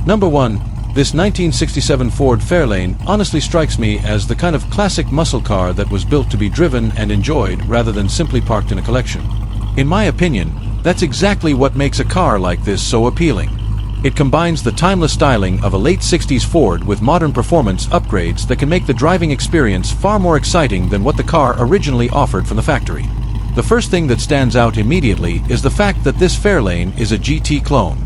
Number 1. This 1967 Ford Fairlane honestly strikes me as the kind of classic muscle car that was built to be driven and enjoyed rather than simply parked in a collection. In my opinion, that's exactly what makes a car like this so appealing. It combines the timeless styling of a late 60s Ford with modern performance upgrades that can make the driving experience far more exciting than what the car originally offered from the factory. The first thing that stands out immediately is the fact that this Fairlane is a GT clone.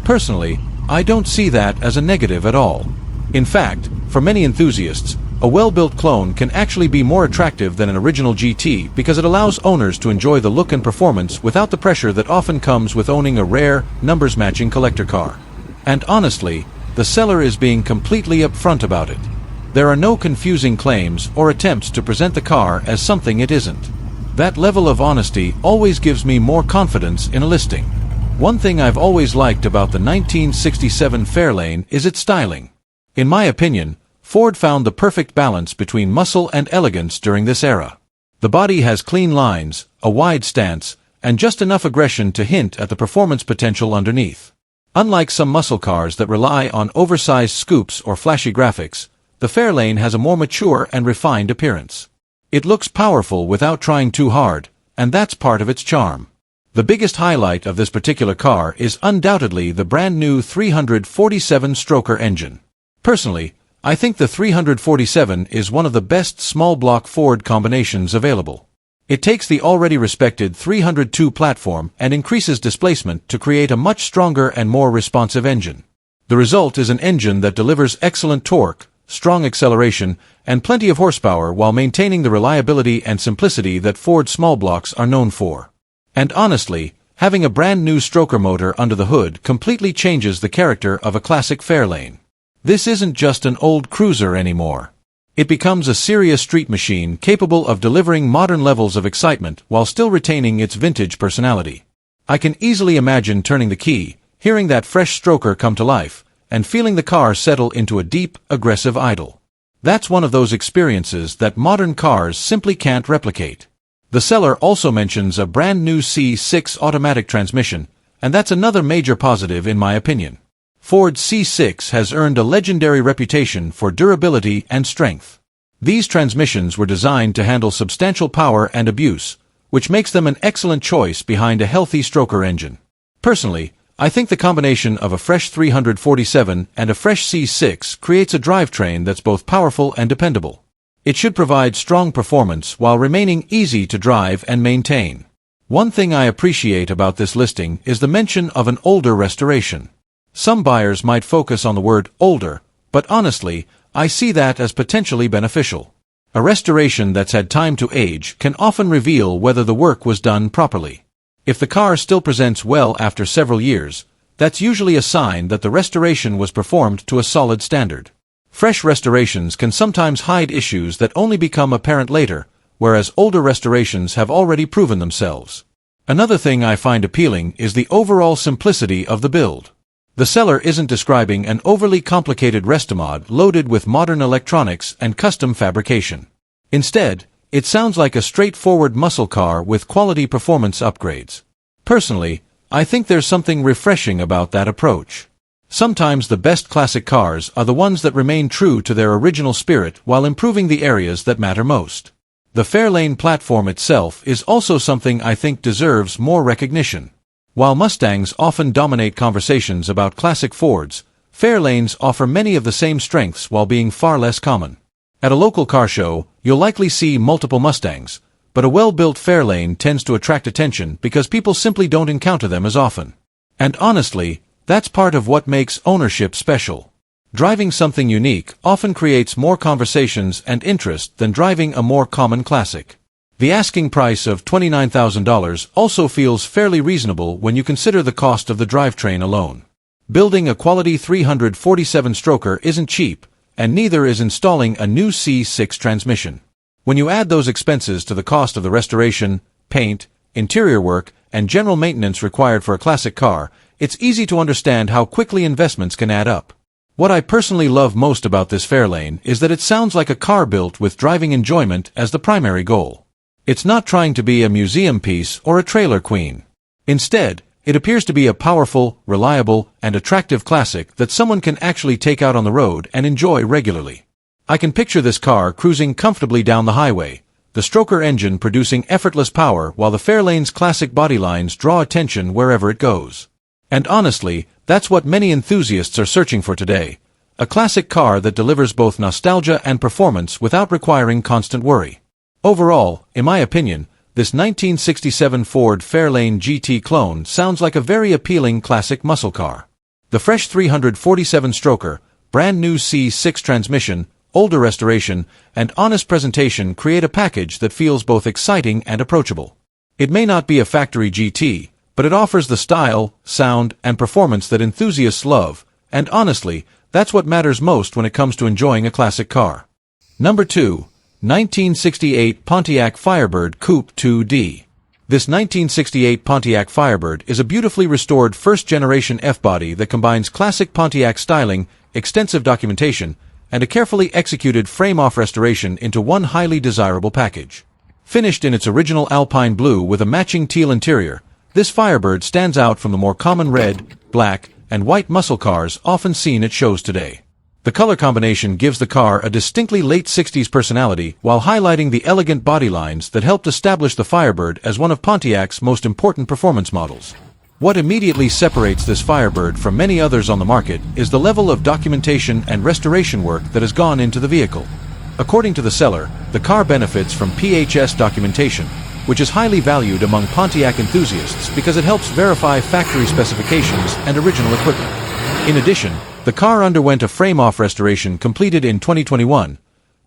Personally, I don't see that as a negative at all. In fact, for many enthusiasts, a well-built clone can actually be more attractive than an original GT because it allows owners to enjoy the look and performance without the pressure that often comes with owning a rare, numbers-matching collector car. And honestly, the seller is being completely upfront about it. There are no confusing claims or attempts to present the car as something it isn't. That level of honesty always gives me more confidence in a listing. One thing I've always liked about the 1967 Fairlane is its styling. In my opinion, Ford found the perfect balance between muscle and elegance during this era. The body has clean lines, a wide stance, and just enough aggression to hint at the performance potential underneath. Unlike some muscle cars that rely on oversized scoops or flashy graphics, the Fairlane has a more mature and refined appearance. It looks powerful without trying too hard, and that's part of its charm. The biggest highlight of this particular car is undoubtedly the brand new 347-stroker engine. Personally, I think the 347 is one of the best small-block Ford combinations available. It takes the already respected 302 platform and increases displacement to create a much stronger and more responsive engine. The result is an engine that delivers excellent torque, strong acceleration, and plenty of horsepower while maintaining the reliability and simplicity that Ford small blocks are known for. And honestly, having a brand new stroker motor under the hood completely changes the character of a classic Fairlane. This isn't just an old cruiser anymore. It becomes a serious street machine capable of delivering modern levels of excitement while still retaining its vintage personality. I can easily imagine turning the key, hearing that fresh stroker come to life, and feeling the car settle into a deep, aggressive idle. That's one of those experiences that modern cars simply can't replicate. The seller also mentions a brand new C6 automatic transmission, and that's another major positive in my opinion. Ford's C6 has earned a legendary reputation for durability and strength. These transmissions were designed to handle substantial power and abuse, which makes them an excellent choice behind a healthy stroker engine. Personally, I think the combination of a fresh 347 and a fresh C6 creates a drivetrain that's both powerful and dependable. It should provide strong performance while remaining easy to drive and maintain. One thing I appreciate about this listing is the mention of an older restoration. Some buyers might focus on the word older, but honestly, I see that as potentially beneficial. A restoration that's had time to age can often reveal whether the work was done properly. If the car still presents well after several years, that's usually a sign that the restoration was performed to a solid standard. Fresh restorations can sometimes hide issues that only become apparent later, whereas older restorations have already proven themselves. Another thing I find appealing is the overall simplicity of the build. The seller isn't describing an overly complicated restomod loaded with modern electronics and custom fabrication. Instead, it sounds like a straightforward muscle car with quality performance upgrades. Personally, I think there's something refreshing about that approach. Sometimes the best classic cars are the ones that remain true to their original spirit while improving the areas that matter most. The Fairlane platform itself is also something I think deserves more recognition. While Mustangs often dominate conversations about classic Fords, Fairlanes offer many of the same strengths while being far less common. At a local car show, you'll likely see multiple Mustangs, but a well-built Fairlane tends to attract attention because people simply don't encounter them as often. And honestly, that's part of what makes ownership special. Driving something unique often creates more conversations and interest than driving a more common classic. The asking price of $29,000 also feels fairly reasonable when you consider the cost of the drivetrain alone. Building a quality 347-stroker isn't cheap, and neither is installing a new C6 transmission. When you add those expenses to the cost of the restoration, paint, interior work, and general maintenance required for a classic car, it's easy to understand how quickly investments can add up. What I personally love most about this Fairlane is that it sounds like a car built with driving enjoyment as the primary goal. It's not trying to be a museum piece or a trailer queen. Instead, It appears to be a powerful, reliable, and attractive classic that someone can actually take out on the road and enjoy regularly. I can picture this car cruising comfortably down the highway, the stroker engine producing effortless power while the Fairlane's classic bodylines draw attention wherever it goes. And honestly, that's what many enthusiasts are searching for today. A classic car that delivers both nostalgia and performance without requiring constant worry. Overall, in my opinion, this 1967 Ford Fairlane GT clone sounds like a very appealing classic muscle car. The fresh 347-stroker, brand new C6 transmission, older restoration, and honest presentation create a package that feels both exciting and approachable. It may not be a factory GT, but it offers the style, sound, and performance that enthusiasts love, and honestly, that's what matters most when it comes to enjoying a classic car. Number 2. 1968 Pontiac Firebird Coupe 2D. This 1968 Pontiac Firebird is a beautifully restored first-generation F-body that combines classic Pontiac styling, extensive documentation, and a carefully executed frame-off restoration into one highly desirable package. Finished in its original alpine blue with a matching teal interior, this Firebird stands out from the more common red, black, and white muscle cars often seen at shows today. The color combination gives the car a distinctly late 60s personality while highlighting the elegant bodylines that helped establish the Firebird as one of Pontiac's most important performance models. What immediately separates this Firebird from many others on the market is the level of documentation and restoration work that has gone into the vehicle. According to the seller, the car benefits from PHS documentation, which is highly valued among Pontiac enthusiasts because it helps verify factory specifications and original equipment. In addition, the car underwent a frame-off restoration completed in 2021,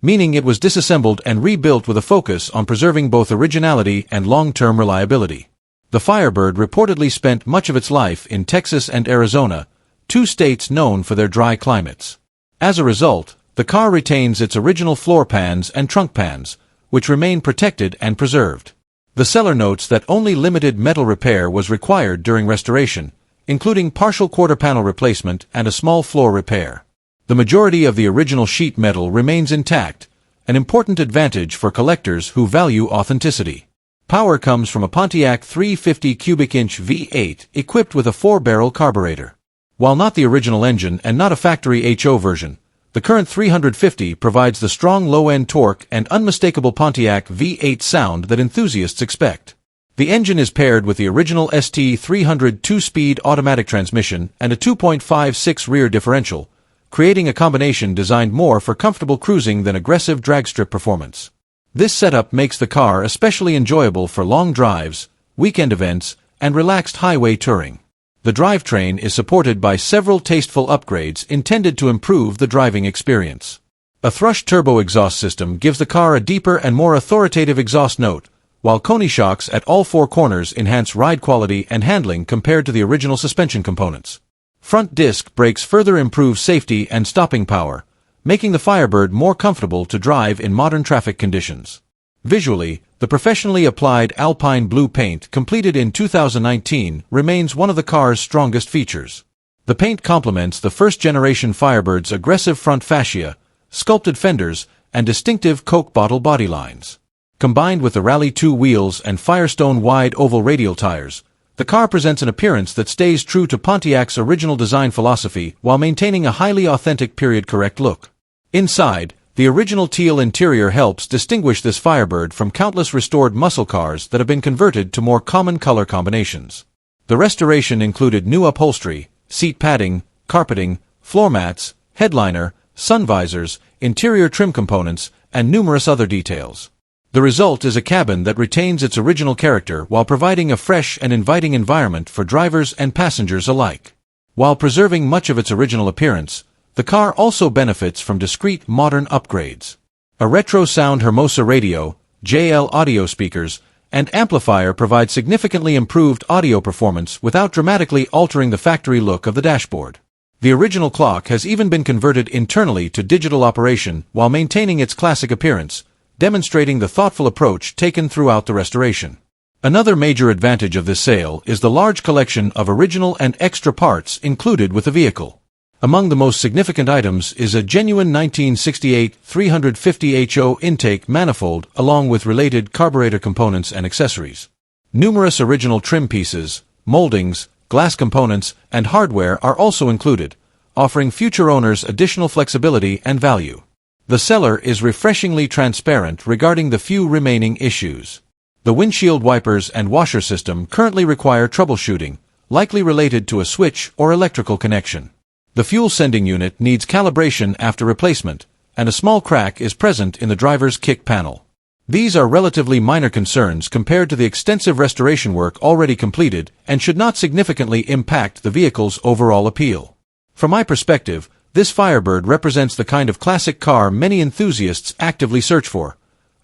meaning it was disassembled and rebuilt with a focus on preserving both originality and long-term reliability. The Firebird reportedly spent much of its life in Texas and Arizona, two states known for their dry climates. As a result, the car retains its original floor pans and trunk pans, which remain protected and preserved. The seller notes that only limited metal repair was required during restoration, including partial quarter panel replacement and a small floor repair. The majority of the original sheet metal remains intact, an important advantage for collectors who value authenticity. Power comes from a Pontiac 350 cubic inch V8 equipped with a 4-barrel carburetor. While not the original engine and not a factory HO version, the current 350 provides the strong low-end torque and unmistakable Pontiac V8 sound that enthusiasts expect. The engine is paired with the original ST300 2-speed automatic transmission and a 2.56 rear differential, creating a combination designed more for comfortable cruising than aggressive dragstrip performance. This setup makes the car especially enjoyable for long drives, weekend events, and relaxed highway touring. The drivetrain is supported by several tasteful upgrades intended to improve the driving experience. A thrush turbo exhaust system gives the car a deeper and more authoritative exhaust note, while Koni shocks at all four corners enhance ride quality and handling compared to the original suspension components. Front disc brakes further improve safety and stopping power, making the Firebird more comfortable to drive in modern traffic conditions. Visually, the professionally applied alpine blue paint completed in 2019 remains one of the car's strongest features. The paint complements the first-generation Firebird's aggressive front fascia, sculpted fenders, and distinctive Coke bottle bodylines. Combined with the Rally 2 wheels and Firestone wide oval radial tires, the car presents an appearance that stays true to Pontiac's original design philosophy while maintaining a highly authentic period-correct look. Inside, the original teal interior helps distinguish this Firebird from countless restored muscle cars that have been converted to more common color combinations. The restoration included new upholstery, seat padding, carpeting, floor mats, headliner, sun visors, interior trim components, and numerous other details. The result is a cabin that retains its original character while providing a fresh and inviting environment for drivers and passengers alike. While preserving much of its original appearance, the car also benefits from discrete modern upgrades. A retro sound Hermosa radio, JL audio speakers, and amplifier provide significantly improved audio performance without dramatically altering the factory look of the dashboard. The original clock has even been converted internally to digital operation while maintaining its classic appearance, demonstrating the thoughtful approach taken throughout the restoration. Another major advantage of this sale is the large collection of original and extra parts included with the vehicle. Among the most significant items is a genuine 1968 350 HO intake manifold along with related carburetor components and accessories. Numerous original trim pieces, moldings, glass components, and hardware are also included, offering future owners additional flexibility and value. The seller is refreshingly transparent regarding the few remaining issues. The windshield wipers and washer system currently require troubleshooting, likely related to a switch or electrical connection. The fuel sending unit needs calibration after replacement, and a small crack is present in the driver's kick panel. These are relatively minor concerns compared to the extensive restoration work already completed and should not significantly impact the vehicle's overall appeal. From my perspective, this Firebird represents the kind of classic car many enthusiasts actively search for.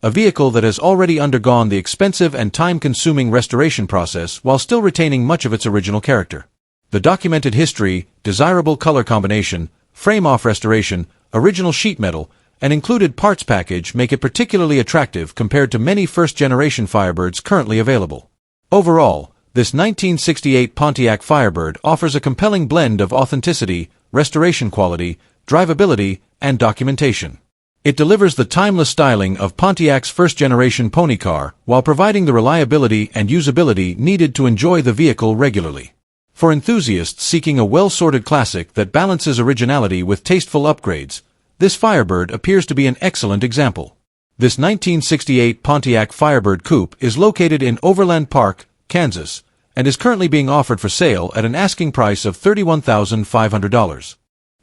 A vehicle that has already undergone the expensive and time-consuming restoration process while still retaining much of its original character. The documented history, desirable color combination, frame-off restoration, original sheet metal, and included parts package make it particularly attractive compared to many first-generation Firebirds currently available. Overall, this 1968 Pontiac Firebird offers a compelling blend of authenticity, restoration quality, drivability, and documentation. It delivers the timeless styling of Pontiac's first-generation pony car while providing the reliability and usability needed to enjoy the vehicle regularly. For enthusiasts seeking a well-sorted classic that balances originality with tasteful upgrades, this Firebird appears to be an excellent example. This 1968 Pontiac Firebird Coupe is located in Overland Park, Kansas, and is currently being offered for sale at an asking price of $31,500.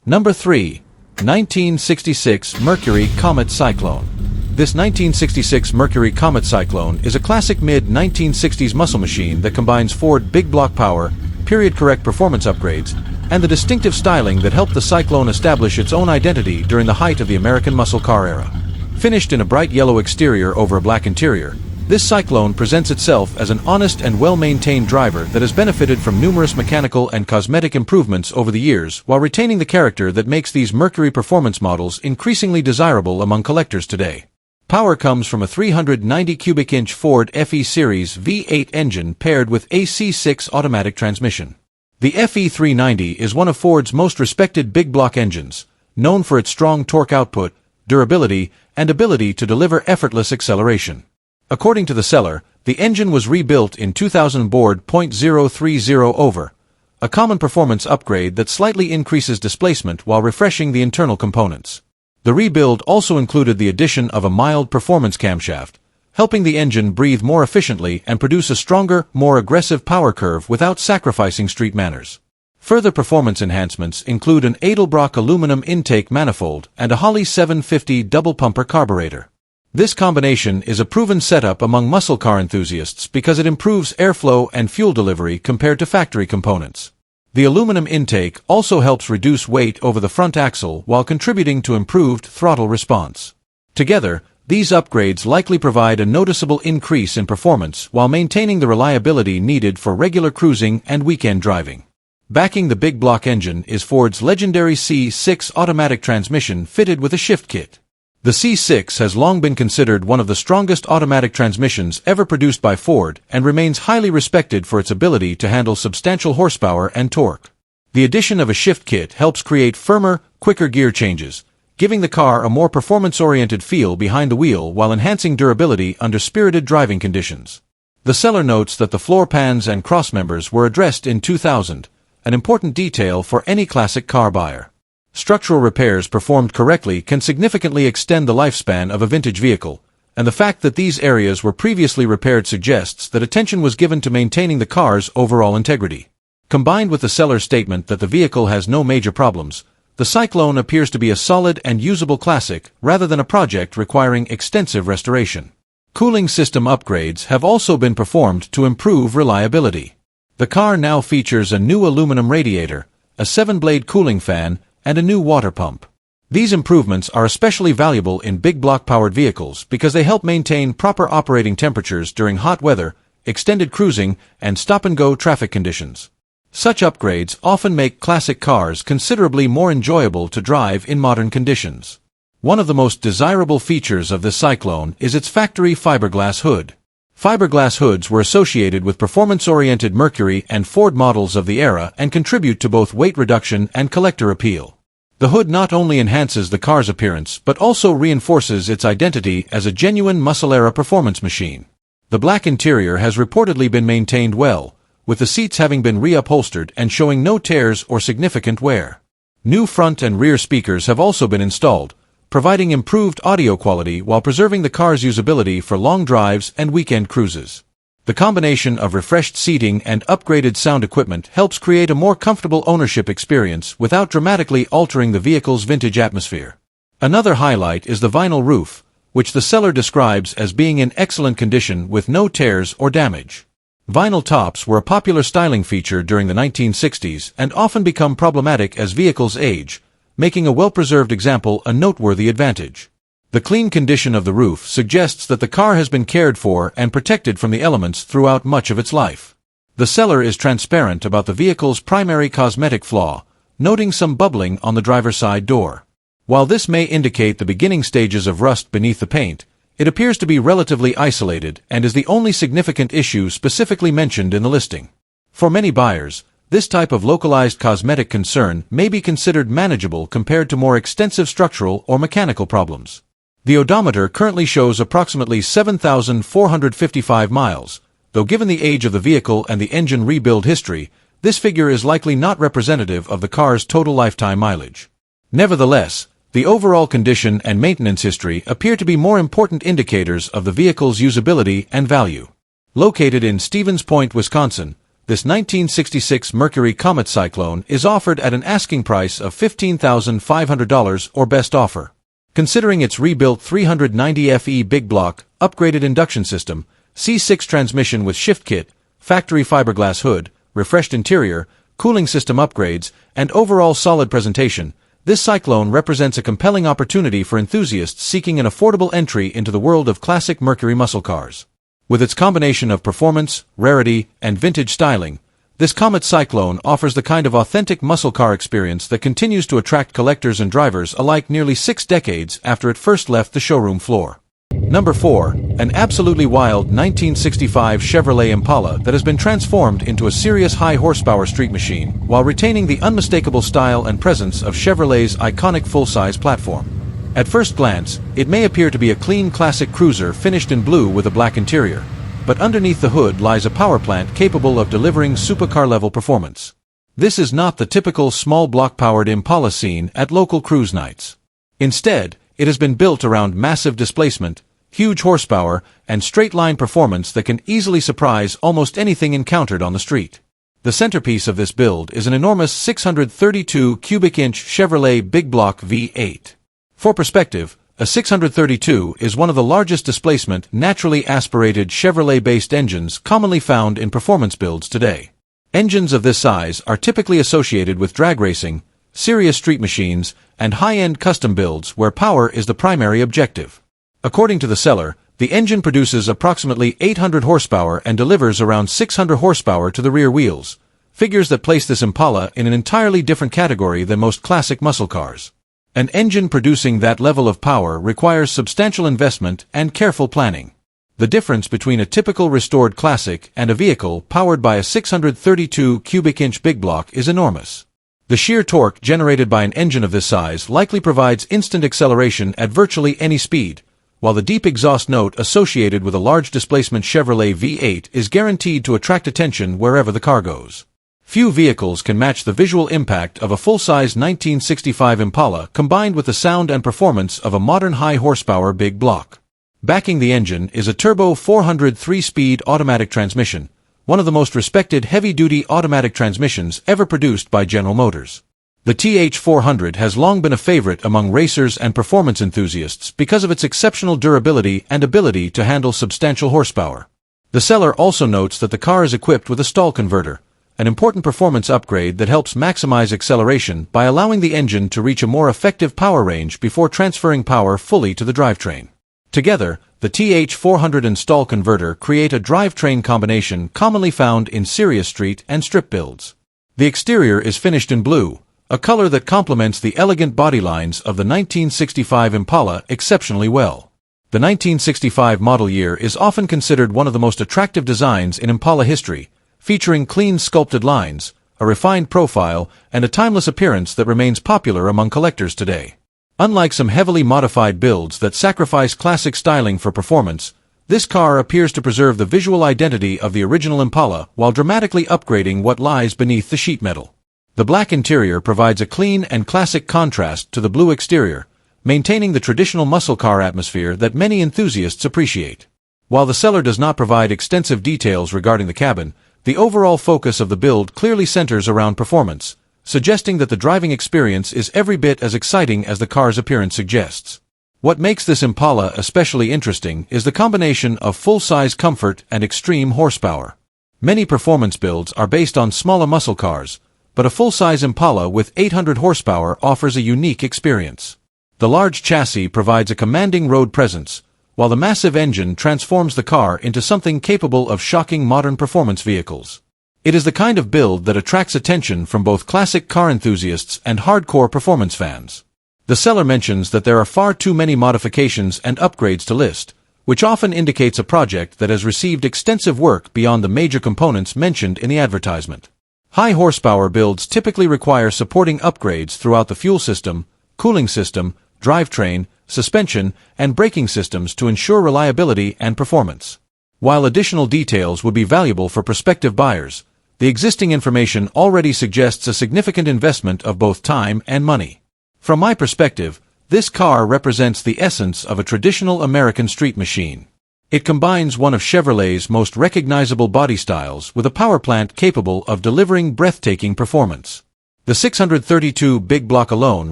Number 3. 1966 Mercury Comet Cyclone. This 1966 Mercury Comet Cyclone is a classic mid-1960s muscle machine that combines Ford big block power, period-correct performance upgrades, and the distinctive styling that helped the Cyclone establish its own identity during the height of the American muscle car era. Finished in a bright yellow exterior over a black interior, this Cyclone presents itself as an honest and well-maintained driver that has benefited from numerous mechanical and cosmetic improvements over the years while retaining the character that makes these Mercury performance models increasingly desirable among collectors today. Power comes from a 390 cubic inch Ford FE Series V8 engine paired with a C6 automatic transmission. The FE390 is one of Ford's most respected big block engines, known for its strong torque output, durability, and ability to deliver effortless acceleration. According to the seller, the engine was rebuilt in 2000 board .030 over, a common performance upgrade that slightly increases displacement while refreshing the internal components. The rebuild also included the addition of a mild performance camshaft, helping the engine breathe more efficiently and produce a stronger, more aggressive power curve without sacrificing street manners. Further performance enhancements include an Edelbrock aluminum intake manifold and a Holley 750 double-pumper carburetor. This combination is a proven setup among muscle car enthusiasts because it improves airflow and fuel delivery compared to factory components. The aluminum intake also helps reduce weight over the front axle while contributing to improved throttle response. Together, these upgrades likely provide a noticeable increase in performance while maintaining the reliability needed for regular cruising and weekend driving. Backing the big block engine is Ford's legendary C6 automatic transmission fitted with a shift kit. The C6 has long been considered one of the strongest automatic transmissions ever produced by Ford and remains highly respected for its ability to handle substantial horsepower and torque. The addition of a shift kit helps create firmer, quicker gear changes, giving the car a more performance-oriented feel behind the wheel while enhancing durability under spirited driving conditions. The seller notes that the floor pans and crossmembers were addressed in 2000, an important detail for any classic car buyer. Structural repairs performed correctly can significantly extend the lifespan of a vintage vehicle, and the fact that these areas were previously repaired suggests that attention was given to maintaining the car's overall integrity. Combined with the seller's statement that the vehicle has no major problems, the Cyclone appears to be a solid and usable classic rather than a project requiring extensive restoration. Cooling system upgrades have also been performed to improve reliability. The car now features a new aluminum radiator, a 7-blade cooling fan, and a new water pump. These improvements are especially valuable in big block-powered vehicles because they help maintain proper operating temperatures during hot weather, extended cruising, and stop-and-go traffic conditions. Such upgrades often make classic cars considerably more enjoyable to drive in modern conditions. One of the most desirable features of this Cyclone is its factory fiberglass hood. Fiberglass hoods were associated with performance-oriented Mercury and Ford models of the era and contribute to both weight reduction and collector appeal. The hood not only enhances the car's appearance but also reinforces its identity as a genuine muscle-era performance machine. The black interior has reportedly been maintained well, with the seats having been reupholstered and showing no tears or significant wear. New front and rear speakers have also been installed, providing improved audio quality while preserving the car's usability for long drives and weekend cruises. The combination of refreshed seating and upgraded sound equipment helps create a more comfortable ownership experience without dramatically altering the vehicle's vintage atmosphere. Another highlight is the vinyl roof, which the seller describes as being in excellent condition with no tears or damage. Vinyl tops were a popular styling feature during the 1960s and often become problematic as vehicles age, making a well-preserved example a noteworthy advantage. The clean condition of the roof suggests that the car has been cared for and protected from the elements throughout much of its life. The seller is transparent about the vehicle's primary cosmetic flaw, noting some bubbling on the driver's side door. While this may indicate the beginning stages of rust beneath the paint, it appears to be relatively isolated and is the only significant issue specifically mentioned in the listing. For many buyers, this type of localized cosmetic concern may be considered manageable compared to more extensive structural or mechanical problems. The odometer currently shows approximately 7,455 miles, though given the age of the vehicle and the engine rebuild history, this figure is likely not representative of the car's total lifetime mileage. Nevertheless, the overall condition and maintenance history appear to be more important indicators of the vehicle's usability and value. Located in Stevens Point, Wisconsin, this 1966 Mercury Comet Cyclone is offered at an asking price of $15,500 or best offer. Considering its rebuilt 390 FE big block, upgraded induction system, C6 transmission with shift kit, factory fiberglass hood, refreshed interior, cooling system upgrades, and overall solid presentation, this Cyclone represents a compelling opportunity for enthusiasts seeking an affordable entry into the world of classic Mercury muscle cars. With its combination of performance, rarity, and vintage styling, this Comet Cyclone offers the kind of authentic muscle car experience that continues to attract collectors and drivers alike nearly 6 decades after it first left the showroom floor. Number 4. An absolutely wild 1965 Chevrolet Impala that has been transformed into a serious high-horsepower street machine while retaining the unmistakable style and presence of Chevrolet's iconic full-size platform. At first glance, it may appear to be a clean classic cruiser finished in blue with a black interior, but underneath the hood lies a power plant capable of delivering supercar-level performance. This is not the typical small block-powered Impala seen at local cruise nights. Instead, it has been built around massive displacement, huge horsepower, and straight-line performance that can easily surprise almost anything encountered on the street. The centerpiece of this build is an enormous 632 cubic inch Chevrolet Big Block V8. For perspective, a 632 is one of the largest displacement, naturally aspirated Chevrolet-based engines commonly found in performance builds today. Engines of this size are typically associated with drag racing, serious street machines, and high-end custom builds where power is the primary objective. According to the seller, the engine produces approximately 800 horsepower and delivers around 600 horsepower to the rear wheels, figures that place this Impala in an entirely different category than most classic muscle cars. An engine producing that level of power requires substantial investment and careful planning. The difference between a typical restored classic and a vehicle powered by a 632 cubic inch big block is enormous. The sheer torque generated by an engine of this size likely provides instant acceleration at virtually any speed, while the deep exhaust note associated with a large displacement Chevrolet V8 is guaranteed to attract attention wherever the car goes. Few vehicles can match the visual impact of a full-size 1965 Impala combined with the sound and performance of a modern high-horsepower big block. Backing the engine is a turbo 400 3-speed automatic transmission, one of the most respected heavy-duty automatic transmissions ever produced by General Motors. The TH400 has long been a favorite among racers and performance enthusiasts because of its exceptional durability and ability to handle substantial horsepower. The seller also notes that the car is equipped with a stall converter, an important performance upgrade that helps maximize acceleration by allowing the engine to reach a more effective power range before transferring power fully to the drivetrain. Together, the TH400 and stall converter create a drivetrain combination commonly found in serious street and strip builds. The exterior is finished in blue, a color that complements the elegant body lines of the 1965 Impala exceptionally well. The 1965 model year is often considered one of the most attractive designs in Impala history, featuring clean sculpted lines, a refined profile, and a timeless appearance that remains popular among collectors today. Unlike some heavily modified builds that sacrifice classic styling for performance, This car appears to preserve the visual identity of the original Impala while dramatically upgrading what lies beneath the sheet metal. The black interior provides a clean and classic contrast to the blue exterior, maintaining the traditional muscle car atmosphere that many enthusiasts appreciate. While the seller does not provide extensive details regarding the cabin, the overall focus of the build clearly centers around performance, suggesting that the driving experience is every bit as exciting as the car's appearance suggests. What makes this Impala especially interesting is the combination of full-size comfort and extreme horsepower. Many performance builds are based on smaller muscle cars, but a full-size Impala with 800 horsepower offers a unique experience. The large chassis provides a commanding road presence, while the massive engine transforms the car into something capable of shocking modern performance vehicles. It is the kind of build that attracts attention from both classic car enthusiasts and hardcore performance fans. The seller mentions that there are far too many modifications and upgrades to list, which often indicates a project that has received extensive work beyond the major components mentioned in the advertisement. High horsepower builds typically require supporting upgrades throughout the fuel system, cooling system, drivetrain, suspension, and braking systems to ensure reliability and performance. While additional details would be valuable for prospective buyers, the existing information already suggests a significant investment of both time and money. From my perspective, this car represents the essence of a traditional American street machine. It combines one of Chevrolet's most recognizable body styles with a power plant capable of delivering breathtaking performance. The 632 big block alone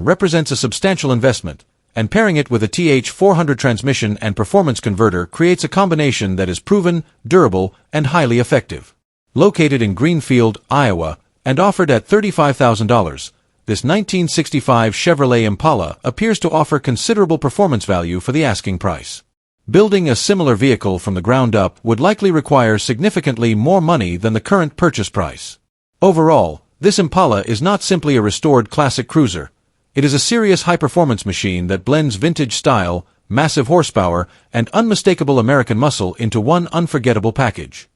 represents a substantial investment, and pairing it with a TH400 transmission and performance converter creates a combination that is proven, durable, and highly effective. Located in Greenfield, Iowa, and offered at $35,000, this 1965 Chevrolet Impala appears to offer considerable performance value for the asking price. Building a similar vehicle from the ground up would likely require significantly more money than the current purchase price. Overall, this Impala is not simply a restored classic cruiser. It is a serious high-performance machine that blends vintage style, massive horsepower, and unmistakable American muscle into one unforgettable package.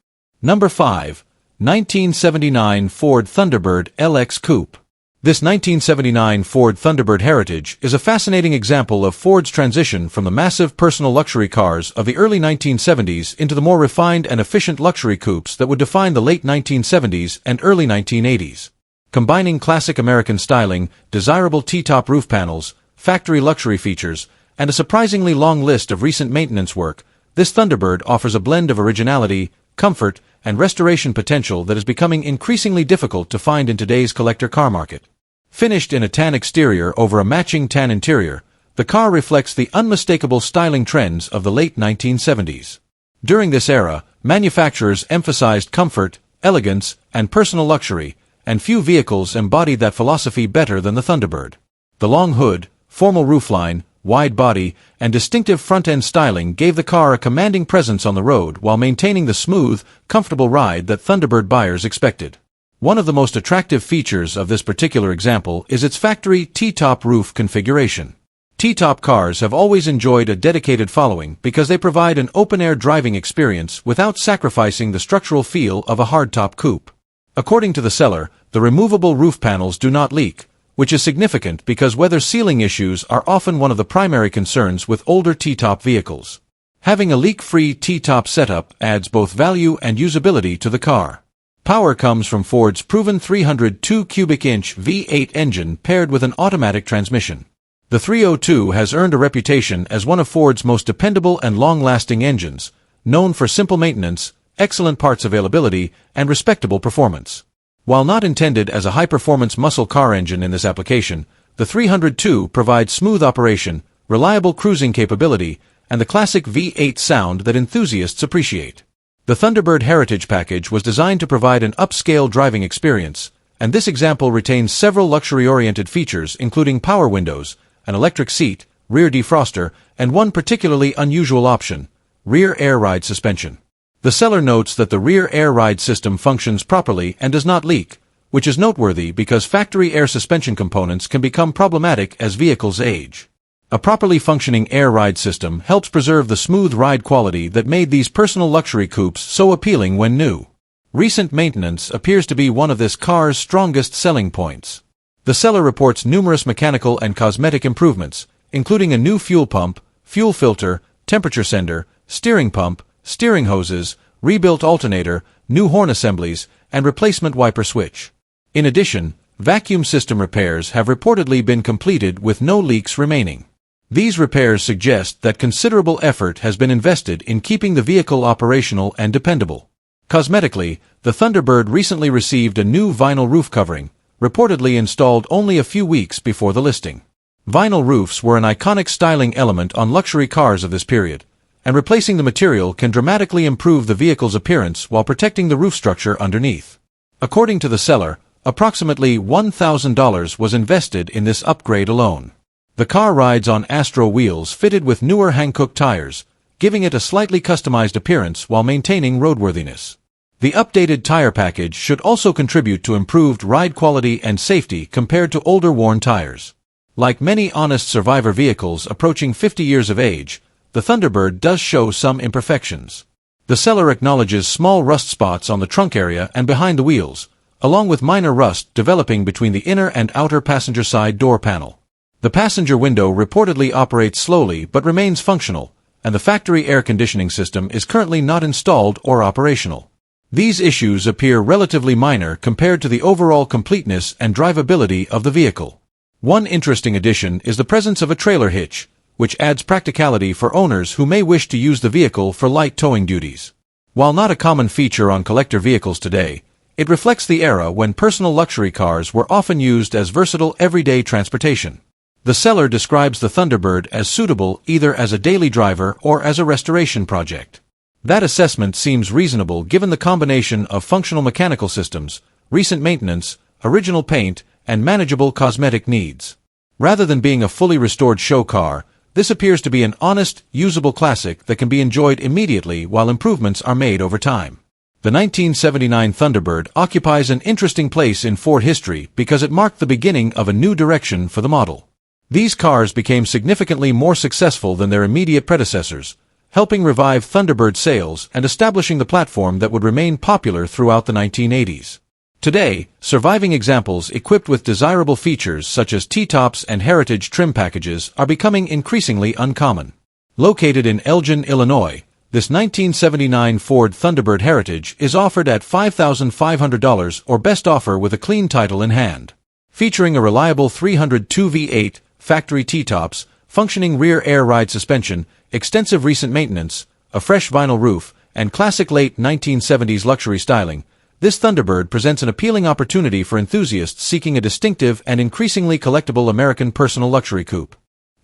Number 5. 1979 Ford Thunderbird LX Coupe. This 1979 Ford Thunderbird heritage is a fascinating example of Ford's transition from the massive personal luxury cars of the early 1970s into the more refined and efficient luxury coupes that would define the late 1970s and early 1980s. Combining classic American styling, desirable T-top roof panels, factory luxury features, and a surprisingly long list of recent maintenance work, this Thunderbird offers a blend of originality, comfort, and restoration potential that is becoming increasingly difficult to find in today's collector car market. Finished in a tan exterior over a matching tan interior, the car reflects the unmistakable styling trends of the late 1970s. During this era, manufacturers emphasized comfort, elegance, and personal luxury, and few vehicles embodied that philosophy better than the Thunderbird. The long hood, formal roofline, wide body, and distinctive front-end styling gave the car a commanding presence on the road while maintaining the smooth, comfortable ride that Thunderbird buyers expected. One of the most attractive features of this particular example is its factory T-top roof configuration. T-top cars have always enjoyed a dedicated following because they provide an open-air driving experience without sacrificing the structural feel of a hardtop coupe. According to the seller, the removable roof panels do not leak, which is significant because weather sealing issues are often one of the primary concerns with older T-top vehicles. Having a leak-free T-top setup adds both value and usability to the car. Power comes from Ford's proven 302 cubic inch V8 engine paired with an automatic transmission. The 302 has earned a reputation as one of Ford's most dependable and long-lasting engines, known for simple maintenance, excellent parts availability, and respectable performance. While not intended as a high-performance muscle car engine in this application, the 302 provides smooth operation, reliable cruising capability, and the classic V8 sound that enthusiasts appreciate. The Thunderbird Heritage Package was designed to provide an upscale driving experience, and this example retains several luxury-oriented features including power windows, an electric seat, rear defroster, and one particularly unusual option, rear air ride suspension. The seller notes that the rear air ride system functions properly and does not leak, which is noteworthy because factory air suspension components can become problematic as vehicles age. A properly functioning air ride system helps preserve the smooth ride quality that made these personal luxury coupes so appealing when new. Recent maintenance appears to be one of this car's strongest selling points. The seller reports numerous mechanical and cosmetic improvements, including a new fuel pump, fuel filter, temperature sender, steering pump, steering hoses, rebuilt alternator, new horn assemblies, and replacement wiper switch. In addition, vacuum system repairs have reportedly been completed with no leaks remaining. These repairs suggest that considerable effort has been invested in keeping the vehicle operational and dependable. Cosmetically, the Thunderbird recently received a new vinyl roof covering, reportedly installed only a few weeks before the listing. Vinyl roofs were an iconic styling element on luxury cars of this period, and replacing the material can dramatically improve the vehicle's appearance while protecting the roof structure underneath. According to the seller, approximately $1,000 was invested in this upgrade alone. The car rides on Astro wheels fitted with newer Hankook tires, giving it a slightly customized appearance while maintaining roadworthiness. The updated tire package should also contribute to improved ride quality and safety compared to older worn tires. Like many honest survivor vehicles approaching 50 years of age, the Thunderbird does show some imperfections. The seller acknowledges small rust spots on the trunk area and behind the wheels, along with minor rust developing between the inner and outer passenger side door panel. The passenger window reportedly operates slowly but remains functional, and the factory air conditioning system is currently not installed or operational. These issues appear relatively minor compared to the overall completeness and drivability of the vehicle. One interesting addition is the presence of a trailer hitch, which adds practicality for owners who may wish to use the vehicle for light towing duties. While not a common feature on collector vehicles today, it reflects the era when personal luxury cars were often used as versatile everyday transportation. The seller describes the Thunderbird as suitable either as a daily driver or as a restoration project. That assessment seems reasonable given the combination of functional mechanical systems, recent maintenance, original paint, and manageable cosmetic needs. Rather than being a fully restored show car, this appears to be an honest, usable classic that can be enjoyed immediately while improvements are made over time. The 1979 Thunderbird occupies an interesting place in Ford history because it marked the beginning of a new direction for the model. These cars became significantly more successful than their immediate predecessors, helping revive Thunderbird sales and establishing the platform that would remain popular throughout the 1980s. Today, surviving examples equipped with desirable features such as T-tops and heritage trim packages are becoming increasingly uncommon. Located in Elgin, Illinois, this 1979 Ford Thunderbird Heritage is offered at $5,500 or best offer with a clean title in hand. Featuring a reliable 302 V8, factory T-tops, functioning rear air ride suspension, extensive recent maintenance, a fresh vinyl roof, and classic late 1970s luxury styling, this Thunderbird presents an appealing opportunity for enthusiasts seeking a distinctive and increasingly collectible American personal luxury coupe.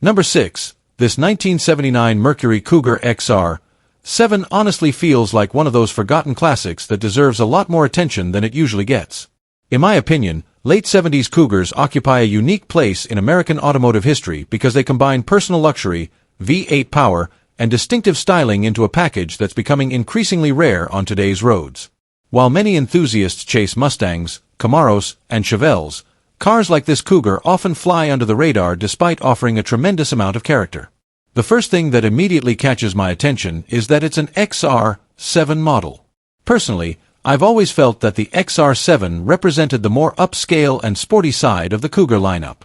Number 6. This 1979 Mercury Cougar XR-7 honestly feels like one of those forgotten classics that deserves a lot more attention than it usually gets. In my opinion, late 70s Cougars occupy a unique place in American automotive history because they combine personal luxury, V8 power, and distinctive styling into a package that's becoming increasingly rare on today's roads. While many enthusiasts chase Mustangs, Camaros, and Chevelles, cars like this Cougar often fly under the radar despite offering a tremendous amount of character. The first thing that immediately catches my attention is that it's an XR-7 model. Personally, I've always felt that the XR-7 represented the more upscale and sporty side of the Cougar lineup.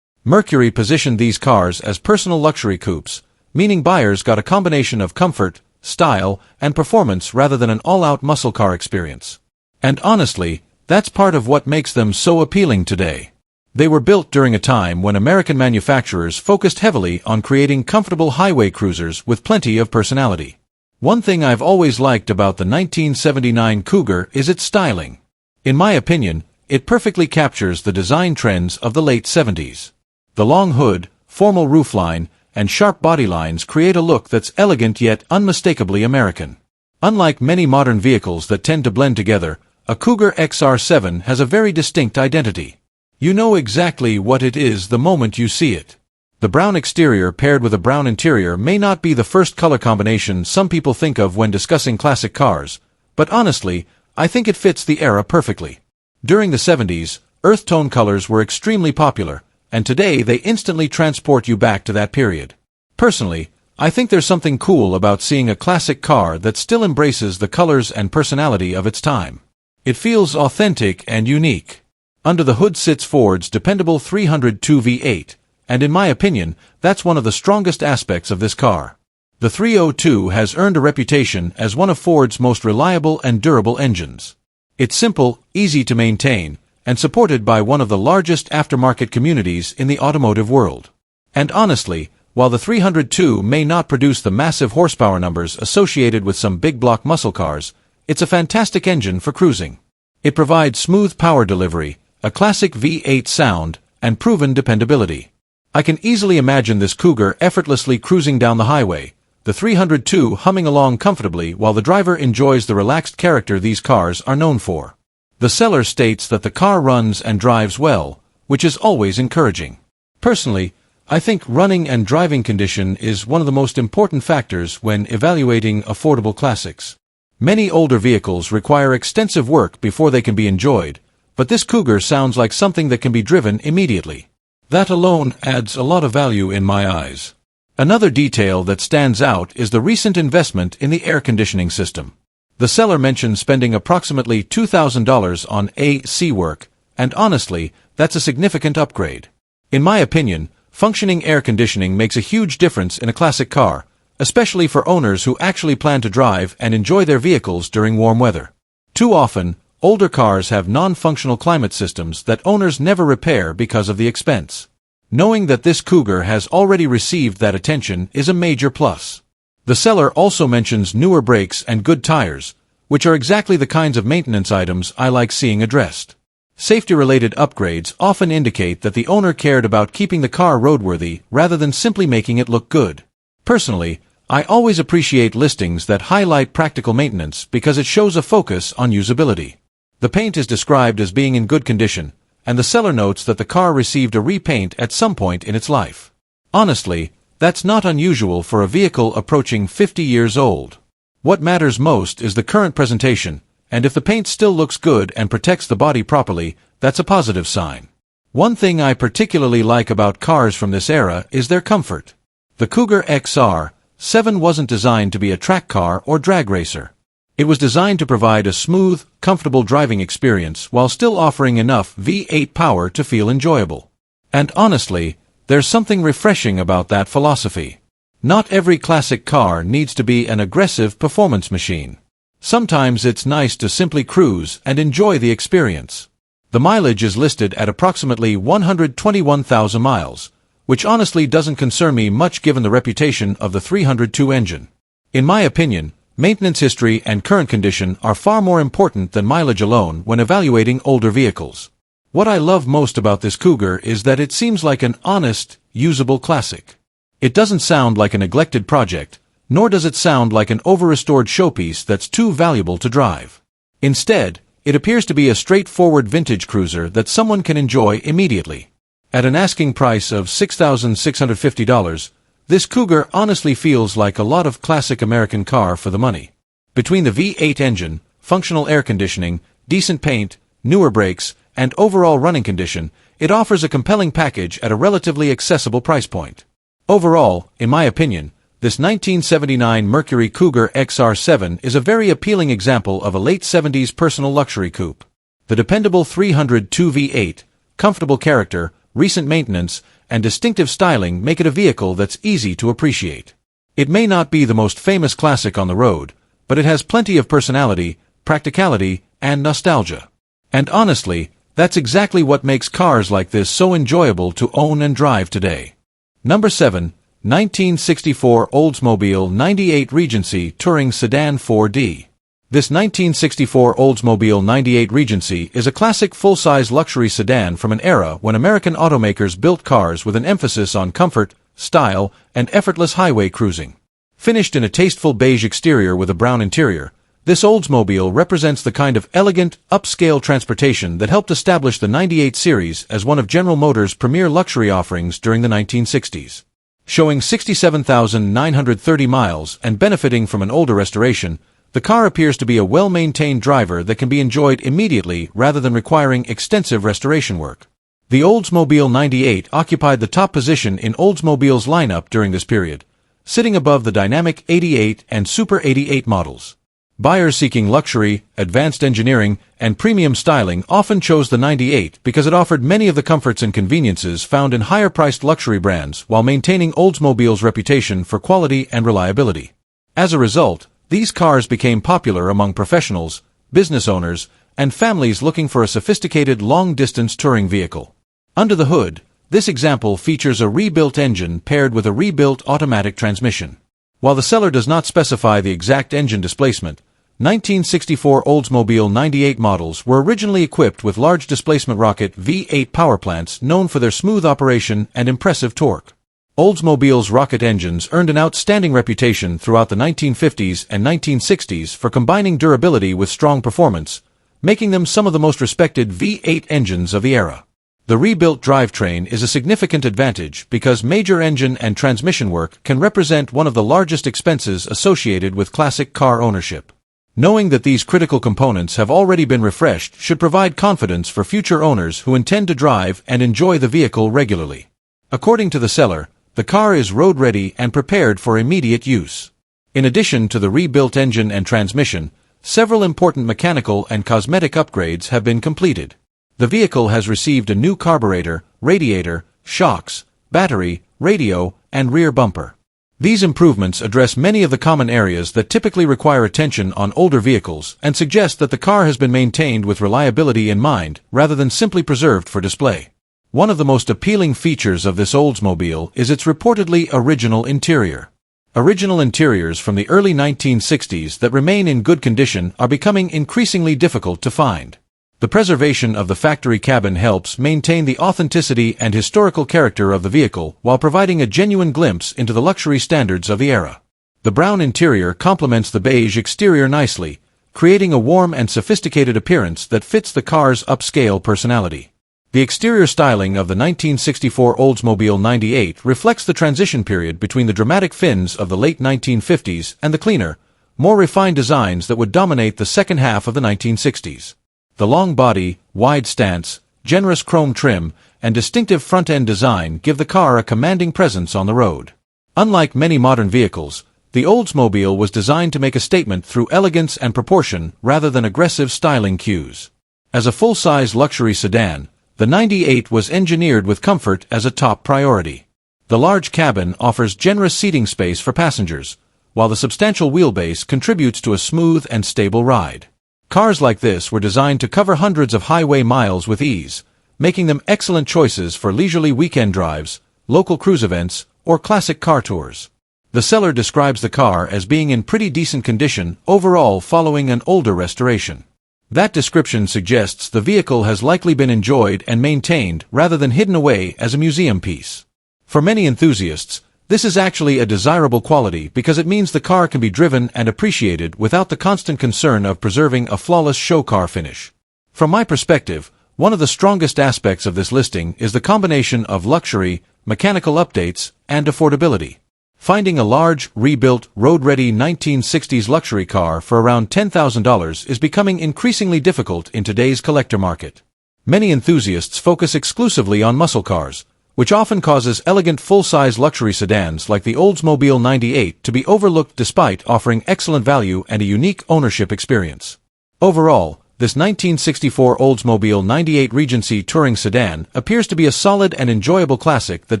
Mercury positioned these cars as personal luxury coupes, meaning buyers got a combination of comfort, style, and performance rather than an all-out muscle car experience. And honestly, that's part of what makes them so appealing today. They were built during a time when American manufacturers focused heavily on creating comfortable highway cruisers with plenty of personality. One thing I've always liked about the 1979 Cougar is its styling. In my opinion, it perfectly captures the design trends of the late 70s. The long hood, formal roofline, and sharp body lines create a look that's elegant yet unmistakably American. Unlike many modern vehicles that tend to blend together, a Cougar XR-7 has a very distinct identity. You know exactly what it is the moment you see it. The brown exterior paired with a brown interior may not be the first color combination some people think of when discussing classic cars, but honestly, I think it fits the era perfectly. During the 70s, earth tone colors were extremely popular, and today they instantly transport you back to that period. Personally, I think there's something cool about seeing a classic car that still embraces the colors and personality of its time. It feels authentic and unique. Under the hood sits Ford's dependable 302 V8, and in my opinion, that's one of the strongest aspects of this car. The 302 has earned a reputation as one of Ford's most reliable and durable engines. It's simple, easy to maintain, and supported by one of the largest aftermarket communities in the automotive world. And honestly, while the 302 may not produce the massive horsepower numbers associated with some big block muscle cars, it's a fantastic engine for cruising. It provides smooth power delivery, a classic V8 sound, and proven dependability. I can easily imagine this cougar effortlessly cruising down the highway, the 302 humming along comfortably while the driver enjoys the relaxed character these cars are known for. The seller states that the car runs and drives well, which is always encouraging. Personally, I think running and driving condition is one of the most important factors when evaluating affordable classics. Many older vehicles require extensive work before they can be enjoyed, but this cougar sounds like something that can be driven immediately. That alone adds a lot of value in my eyes. Another detail that stands out is the recent investment in the air conditioning system. The seller mentioned spending approximately $2,000 on AC work, and honestly, that's a significant upgrade. In my opinion, functioning air conditioning makes a huge difference in a classic car, especially for owners who actually plan to drive and enjoy their vehicles during warm weather. Too often, older cars have non-functional climate systems that owners never repair because of the expense. Knowing that this cougar has already received that attention is a major plus. The seller also mentions newer brakes and good tires, which are exactly the kinds of maintenance items I like seeing addressed. Safety-related upgrades often indicate that the owner cared about keeping the car roadworthy rather than simply making it look good. Personally, I always appreciate listings that highlight practical maintenance because it shows a focus on usability. The paint is described as being in good condition, and the seller notes that the car received a repaint at some point in its life. Honestly, that's not unusual for a vehicle approaching 50 years old. What matters most is the current presentation, and if the paint still looks good and protects the body properly, that's a positive sign. One thing I particularly like about cars from this era is their comfort. The Cougar XR-7 wasn't designed to be a track car or drag racer. It was designed to provide a smooth, comfortable driving experience while still offering enough V8 power to feel enjoyable. And honestly, there's something refreshing about that philosophy. Not every classic car needs to be an aggressive performance machine. Sometimes it's nice to simply cruise and enjoy the experience. The mileage is listed at approximately 121,000 miles, which honestly doesn't concern me much given the reputation of the 302 engine. In my opinion, maintenance history and current condition are far more important than mileage alone when evaluating older vehicles. What I love most about this cougar is that it seems like an honest, usable classic. It doesn't sound like a neglected project, nor does it sound like an over-restored showpiece that's too valuable to drive. Instead, it appears to be a straightforward vintage cruiser that someone can enjoy immediately. At an asking price of $6,650, this cougar honestly feels like a lot of classic American car for the money. Between the V8 engine, functional air conditioning, decent paint, newer brakes, and overall running condition, it offers a compelling package at a relatively accessible price point. Overall, in my opinion, this 1979 Mercury Cougar XR-7 is a very appealing example of a late 70s personal luxury coupe. The dependable 302 V8, comfortable character, recent maintenance, and distinctive styling make it a vehicle that's easy to appreciate. It may not be the most famous classic on the road, but it has plenty of personality, practicality, and nostalgia. And honestly, that's exactly what makes cars like this so enjoyable to own and drive today. Number 7. 1964 Oldsmobile 98 Regency Touring Sedan 4D. This 1964 Oldsmobile 98 Regency is a classic full-size luxury sedan from an era when American automakers built cars with an emphasis on comfort, style, and effortless highway cruising. Finished in a tasteful beige exterior with a brown interior, this Oldsmobile represents the kind of elegant, upscale transportation that helped establish the 98 series as one of General Motors' premier luxury offerings during the 1960s. Showing 67,930 miles and benefiting from an older restoration, the car appears to be a well-maintained driver that can be enjoyed immediately rather than requiring extensive restoration work. The Oldsmobile 98 occupied the top position in Oldsmobile's lineup during this period, sitting above the dynamic 88 and Super 88 models. Buyers seeking luxury, advanced engineering, and premium styling often chose the 98 because it offered many of the comforts and conveniences found in higher-priced luxury brands while maintaining Oldsmobile's reputation for quality and reliability. As a result, these cars became popular among professionals, business owners, and families looking for a sophisticated long-distance touring vehicle. Under the hood, this example features a rebuilt engine paired with a rebuilt automatic transmission. While the seller does not specify the exact engine displacement, 1964 Oldsmobile 98 models were originally equipped with large displacement rocket V8 power plants known for their smooth operation and impressive torque. Oldsmobile's rocket engines earned an outstanding reputation throughout the 1950s and 1960s for combining durability with strong performance, making them some of the most respected V8 engines of the era. The rebuilt drivetrain is a significant advantage because major engine and transmission work can represent one of the largest expenses associated with classic car ownership. Knowing that these critical components have already been refreshed should provide confidence for future owners who intend to drive and enjoy the vehicle regularly. According to the seller, the car is road-ready and prepared for immediate use. In addition to the rebuilt engine and transmission, several important mechanical and cosmetic upgrades have been completed. The vehicle has received a new carburetor, radiator, shocks, battery, radio, and rear bumper. These improvements address many of the common areas that typically require attention on older vehicles and suggest that the car has been maintained with reliability in mind rather than simply preserved for display. One of the most appealing features of this Oldsmobile is its reportedly original interior. Original interiors from the early 1960s that remain in good condition are becoming increasingly difficult to find. The preservation of the factory cabin helps maintain the authenticity and historical character of the vehicle while providing a genuine glimpse into the luxury standards of the era. The brown interior complements the beige exterior nicely, creating a warm and sophisticated appearance that fits the car's upscale personality. The exterior styling of the 1964 Oldsmobile 98 reflects the transition period between the dramatic fins of the late 1950s and the cleaner, more refined designs that would dominate the second half of the 1960s. The long body, wide stance, generous chrome trim, and distinctive front-end design give the car a commanding presence on the road. Unlike many modern vehicles, the Oldsmobile was designed to make a statement through elegance and proportion rather than aggressive styling cues. As a full-size luxury sedan, the 98 was engineered with comfort as a top priority. The large cabin offers generous seating space for passengers, while the substantial wheelbase contributes to a smooth and stable ride. Cars like this were designed to cover hundreds of highway miles with ease, making them excellent choices for leisurely weekend drives, local cruise events, or classic car tours. The seller describes the car as being in pretty decent condition overall following an older restoration. That description suggests the vehicle has likely been enjoyed and maintained rather than hidden away as a museum piece. For many enthusiasts, this is actually a desirable quality because it means the car can be driven and appreciated without the constant concern of preserving a flawless show car finish. From my perspective, one of the strongest aspects of this listing is the combination of luxury, mechanical updates, and affordability. Finding a large, rebuilt, road-ready 1960s luxury car for around $10,000 is becoming increasingly difficult in today's collector market. Many enthusiasts focus exclusively on muscle cars, which often causes elegant full-size luxury sedans like the Oldsmobile 98 to be overlooked despite offering excellent value and a unique ownership experience. Overall, this 1964 Oldsmobile 98 Regency touring sedan appears to be a solid and enjoyable classic that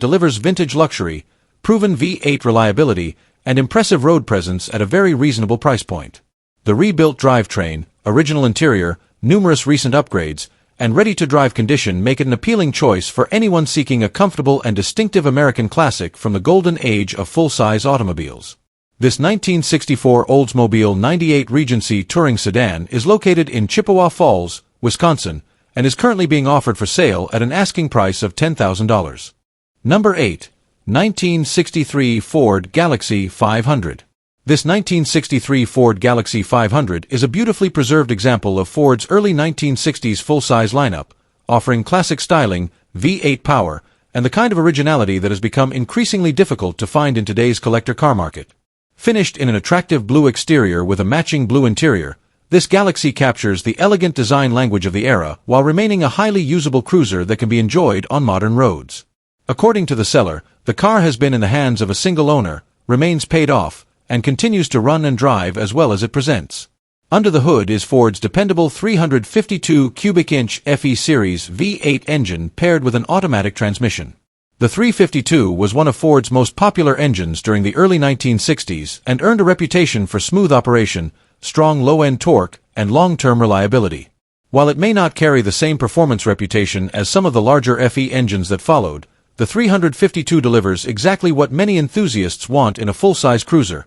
delivers vintage luxury, proven V8 reliability, and impressive road presence at a very reasonable price point. The rebuilt drivetrain, original interior, numerous recent upgrades, and ready-to-drive condition make it an appealing choice for anyone seeking a comfortable and distinctive American classic from the golden age of full-size automobiles. This 1964 Oldsmobile 98 Regency touring sedan is located in Chippewa Falls, Wisconsin, and is currently being offered for sale at an asking price of $10,000. Number 8. 1963 Ford Galaxie 500. This 1963 Ford Galaxie 500 is a beautifully preserved example of Ford's early 1960s full-size lineup, offering classic styling, V8 power, and the kind of originality that has become increasingly difficult to find in today's collector car market. Finished in an attractive blue exterior with a matching blue interior, this Galaxie captures the elegant design language of the era while remaining a highly usable cruiser that can be enjoyed on modern roads. According to the seller, the car has been in the hands of a single owner, remains paid off, and continues to run and drive as well as it presents. Under the hood is Ford's dependable 352 cubic inch FE Series V8 engine paired with an automatic transmission. The 352 was one of Ford's most popular engines during the early 1960s and earned a reputation for smooth operation, strong low-end torque, and long-term reliability. While it may not carry the same performance reputation as some of the larger FE engines that followed, the 352 delivers exactly what many enthusiasts want in a full-size cruiser: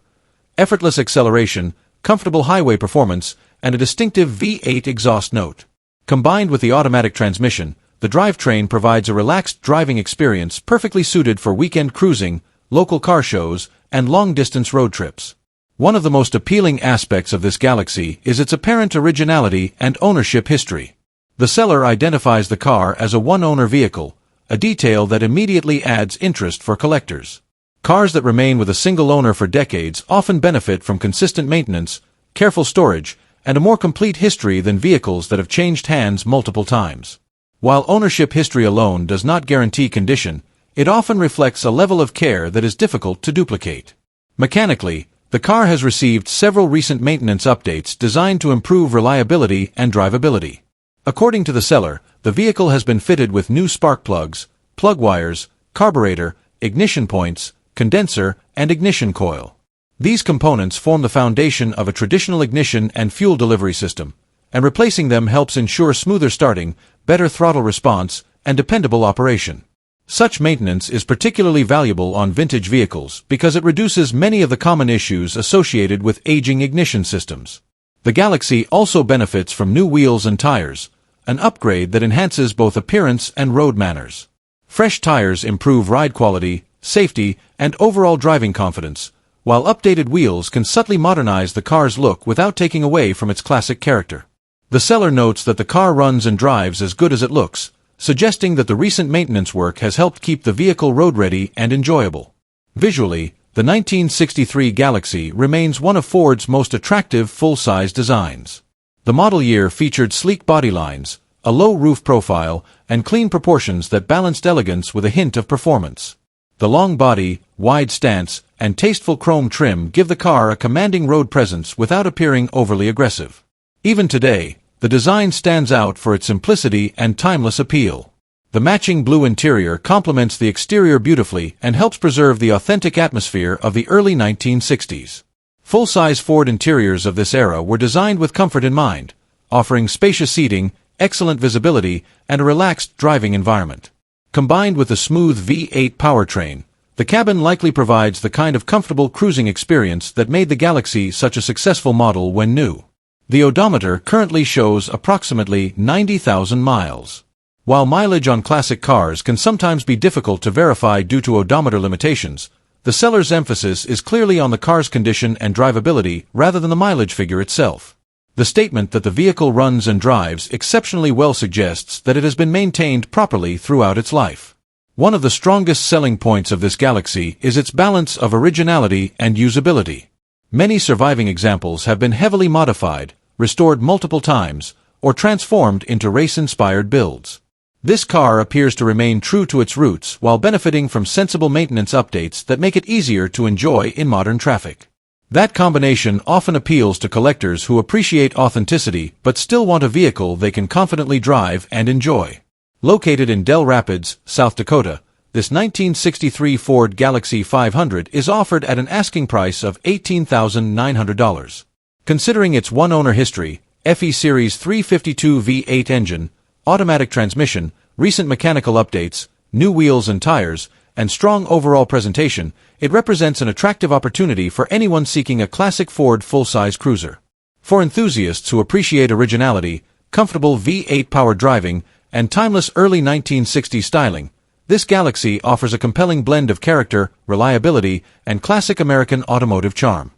effortless acceleration, comfortable highway performance, and a distinctive V8 exhaust note. Combined with the automatic transmission, the drivetrain provides a relaxed driving experience perfectly suited for weekend cruising, local car shows, and long-distance road trips. One of the most appealing aspects of this Galaxie is its apparent originality and ownership history. The seller identifies the car as a one-owner vehicle, a detail that immediately adds interest for collectors. Cars that remain with a single owner for decades often benefit from consistent maintenance, careful storage, and a more complete history than vehicles that have changed hands multiple times. While ownership history alone does not guarantee condition, it often reflects a level of care that is difficult to duplicate. Mechanically, the car has received several recent maintenance updates designed to improve reliability and drivability. According to the seller, the vehicle has been fitted with new spark plugs, plug wires, carburetor, ignition points, condenser, and ignition coil. These components form the foundation of a traditional ignition and fuel delivery system, and replacing them helps ensure smoother starting, better throttle response, and dependable operation. Such maintenance is particularly valuable on vintage vehicles because it reduces many of the common issues associated with aging ignition systems. The Galaxie also benefits from new wheels and tires, an upgrade that enhances both appearance and road manners. Fresh tires improve ride quality, safety, and overall driving confidence, while updated wheels can subtly modernize the car's look without taking away from its classic character. The seller notes that the car runs and drives as good as it looks, suggesting that the recent maintenance work has helped keep the vehicle road-ready and enjoyable. Visually, the 1963 Galaxie remains one of Ford's most attractive full-size designs. The model year featured sleek body lines, a low roof profile, and clean proportions that balanced elegance with a hint of performance. The long body, wide stance, and tasteful chrome trim give the car a commanding road presence without appearing overly aggressive. Even today, the design stands out for its simplicity and timeless appeal. The matching blue interior complements the exterior beautifully and helps preserve the authentic atmosphere of the early 1960s. Full-size Ford interiors of this era were designed with comfort in mind, offering spacious seating, excellent visibility, and a relaxed driving environment. Combined with the smooth V8 powertrain, the cabin likely provides the kind of comfortable cruising experience that made the Galaxie such a successful model when new. The odometer currently shows approximately 90,000 miles. While mileage on classic cars can sometimes be difficult to verify due to odometer limitations, the seller's emphasis is clearly on the car's condition and drivability rather than the mileage figure itself. The statement that the vehicle runs and drives exceptionally well suggests that it has been maintained properly throughout its life. One of the strongest selling points of this Galaxie is its balance of originality and usability. Many surviving examples have been heavily modified, restored multiple times, or transformed into race-inspired builds. This car appears to remain true to its roots while benefiting from sensible maintenance updates that make it easier to enjoy in modern traffic. That combination often appeals to collectors who appreciate authenticity but still want a vehicle they can confidently drive and enjoy. Located in Dell Rapids, South Dakota, this 1963 Ford Galaxie 500 is offered at an asking price of $18,900. Considering its one-owner history, FE Series 352 V8 engine, automatic transmission, recent mechanical updates, new wheels and tires, and strong overall presentation, it represents an attractive opportunity for anyone seeking a classic Ford full-size cruiser. For enthusiasts who appreciate originality, comfortable V8-powered driving, and timeless early 1960s styling, this Galaxie offers a compelling blend of character, reliability, and classic American automotive charm.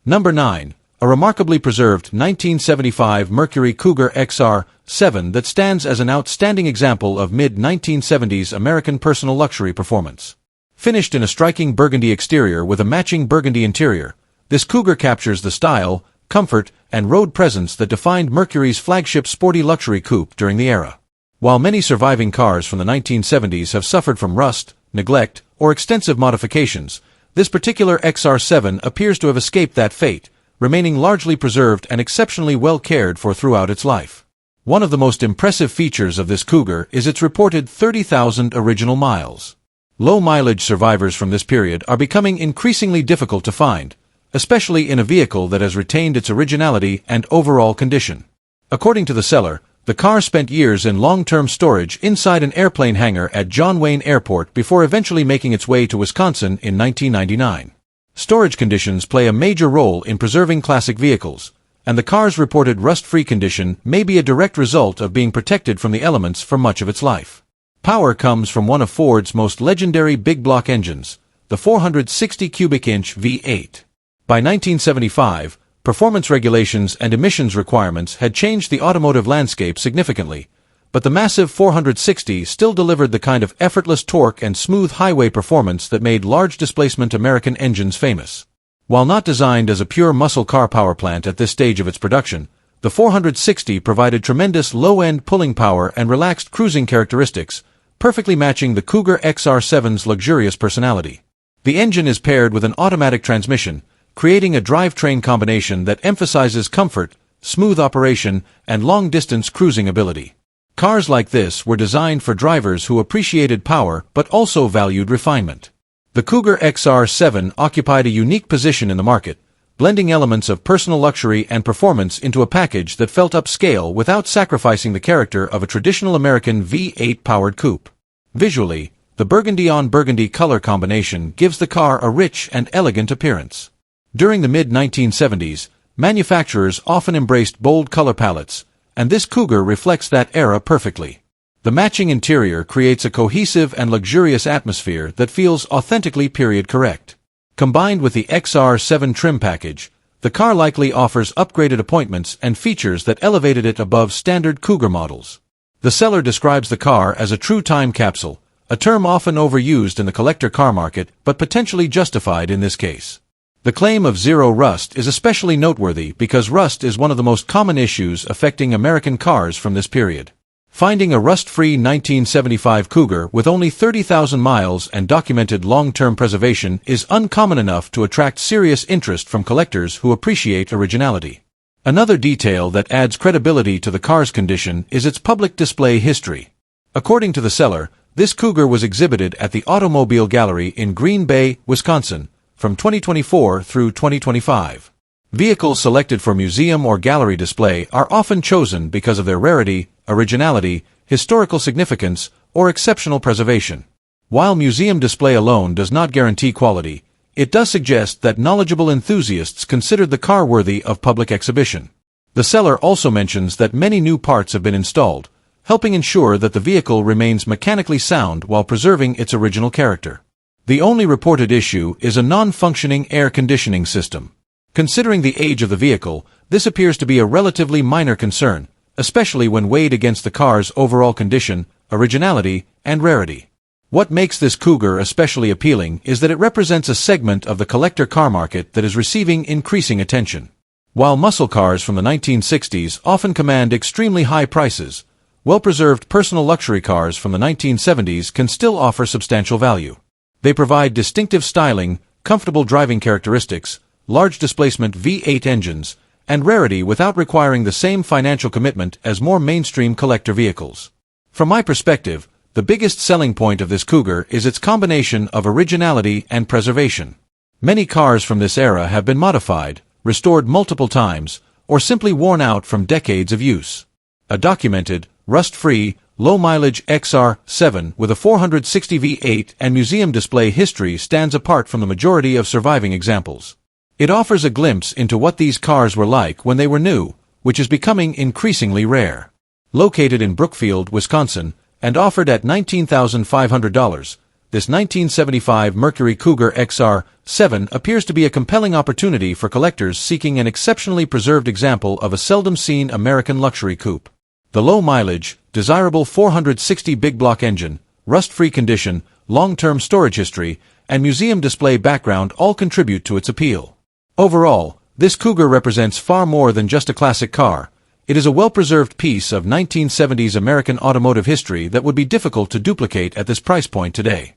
Number 9. A remarkably preserved 1975 Mercury Cougar XR-7 that stands as an outstanding example of mid-1970s American personal luxury performance. Finished in a striking burgundy exterior with a matching burgundy interior, this Cougar captures the style, comfort, and road presence that defined Mercury's flagship sporty luxury coupe during the era. While many surviving cars from the 1970s have suffered from rust, neglect, or extensive modifications, this particular XR7 appears to have escaped that fate, remaining largely preserved and exceptionally well cared for throughout its life. One of the most impressive features of this cougar is its reported 30,000 original miles. Low-mileage survivors from this period are becoming increasingly difficult to find, especially in a vehicle that has retained its originality and overall condition. According to the seller, the car spent years in long-term storage inside an airplane hangar at John Wayne Airport before eventually making its way to Wisconsin in 1999. Storage conditions play a major role in preserving classic vehicles, and the car's reported rust-free condition may be a direct result of being protected from the elements for much of its life. Power comes from one of Ford's most legendary big-block engines, the 460 cubic inch V8. By 1975, performance regulations and emissions requirements had changed the automotive landscape significantly, but the massive 460 still delivered the kind of effortless torque and smooth highway performance that made large-displacement American engines famous. While not designed as a pure muscle car powerplant at this stage of its production, the 460 provided tremendous low-end pulling power and relaxed cruising characteristics, perfectly matching the Cougar XR7's luxurious personality. The engine is paired with an automatic transmission, creating a drivetrain combination that emphasizes comfort, smooth operation, and long-distance cruising ability. Cars like this were designed for drivers who appreciated power but also valued refinement. The Cougar XR7 occupied a unique position in the market, blending elements of personal luxury and performance into a package that felt upscale without sacrificing the character of a traditional American V8-powered coupe. Visually, the burgundy-on-burgundy color combination gives the car a rich and elegant appearance. During the mid-1970s, manufacturers often embraced bold color palettes, and this Cougar reflects that era perfectly. The matching interior creates a cohesive and luxurious atmosphere that feels authentically period-correct. Combined with the XR7 trim package, the car likely offers upgraded appointments and features that elevated it above standard Cougar models. The seller describes the car as a true time capsule, a term often overused in the collector car market but potentially justified in this case. The claim of zero rust is especially noteworthy because rust is one of the most common issues affecting American cars from this period. Finding a rust-free 1975 Cougar with only 30,000 miles and documented long-term preservation is uncommon enough to attract serious interest from collectors who appreciate originality. Another detail that adds credibility to the car's condition is its public display history. According to the seller, this Cougar was exhibited at the Automobile Gallery in Green Bay, Wisconsin, from 2024 through 2025. Vehicles selected for museum or gallery display are often chosen because of their rarity, originality, historical significance, or exceptional preservation. While museum display alone does not guarantee quality, it does suggest that knowledgeable enthusiasts considered the car worthy of public exhibition. The seller also mentions that many new parts have been installed, helping ensure that the vehicle remains mechanically sound while preserving its original character. The only reported issue is a non-functioning air conditioning system. Considering the age of the vehicle, this appears to be a relatively minor concern, especially when weighed against the car's overall condition, originality, and rarity. What makes this Cougar especially appealing is that it represents a segment of the collector car market that is receiving increasing attention. While muscle cars from the 1960s often command extremely high prices, well-preserved personal luxury cars from the 1970s can still offer substantial value. They provide distinctive styling, comfortable driving characteristics, large displacement V8 engines, and rarity without requiring the same financial commitment as more mainstream collector vehicles. From my perspective, the biggest selling point of this Cougar is its combination of originality and preservation. Many cars from this era have been modified, restored multiple times, or simply worn out from decades of use. A documented, rust-free, low-mileage XR-7 with a 460 V8 and museum display history stands apart from the majority of surviving examples. It offers a glimpse into what these cars were like when they were new, which is becoming increasingly rare. Located in Brookfield, Wisconsin, and offered at $19,500, this 1975 Mercury Cougar XR-7 appears to be a compelling opportunity for collectors seeking an exceptionally preserved example of a seldom-seen American luxury coupe. The low-mileage, desirable 460 big-block engine, rust-free condition, long-term storage history, and museum display background all contribute to its appeal. Overall, this Cougar represents far more than just a classic car. It is a well-preserved piece of 1970s American automotive history that would be difficult to duplicate at this price point today.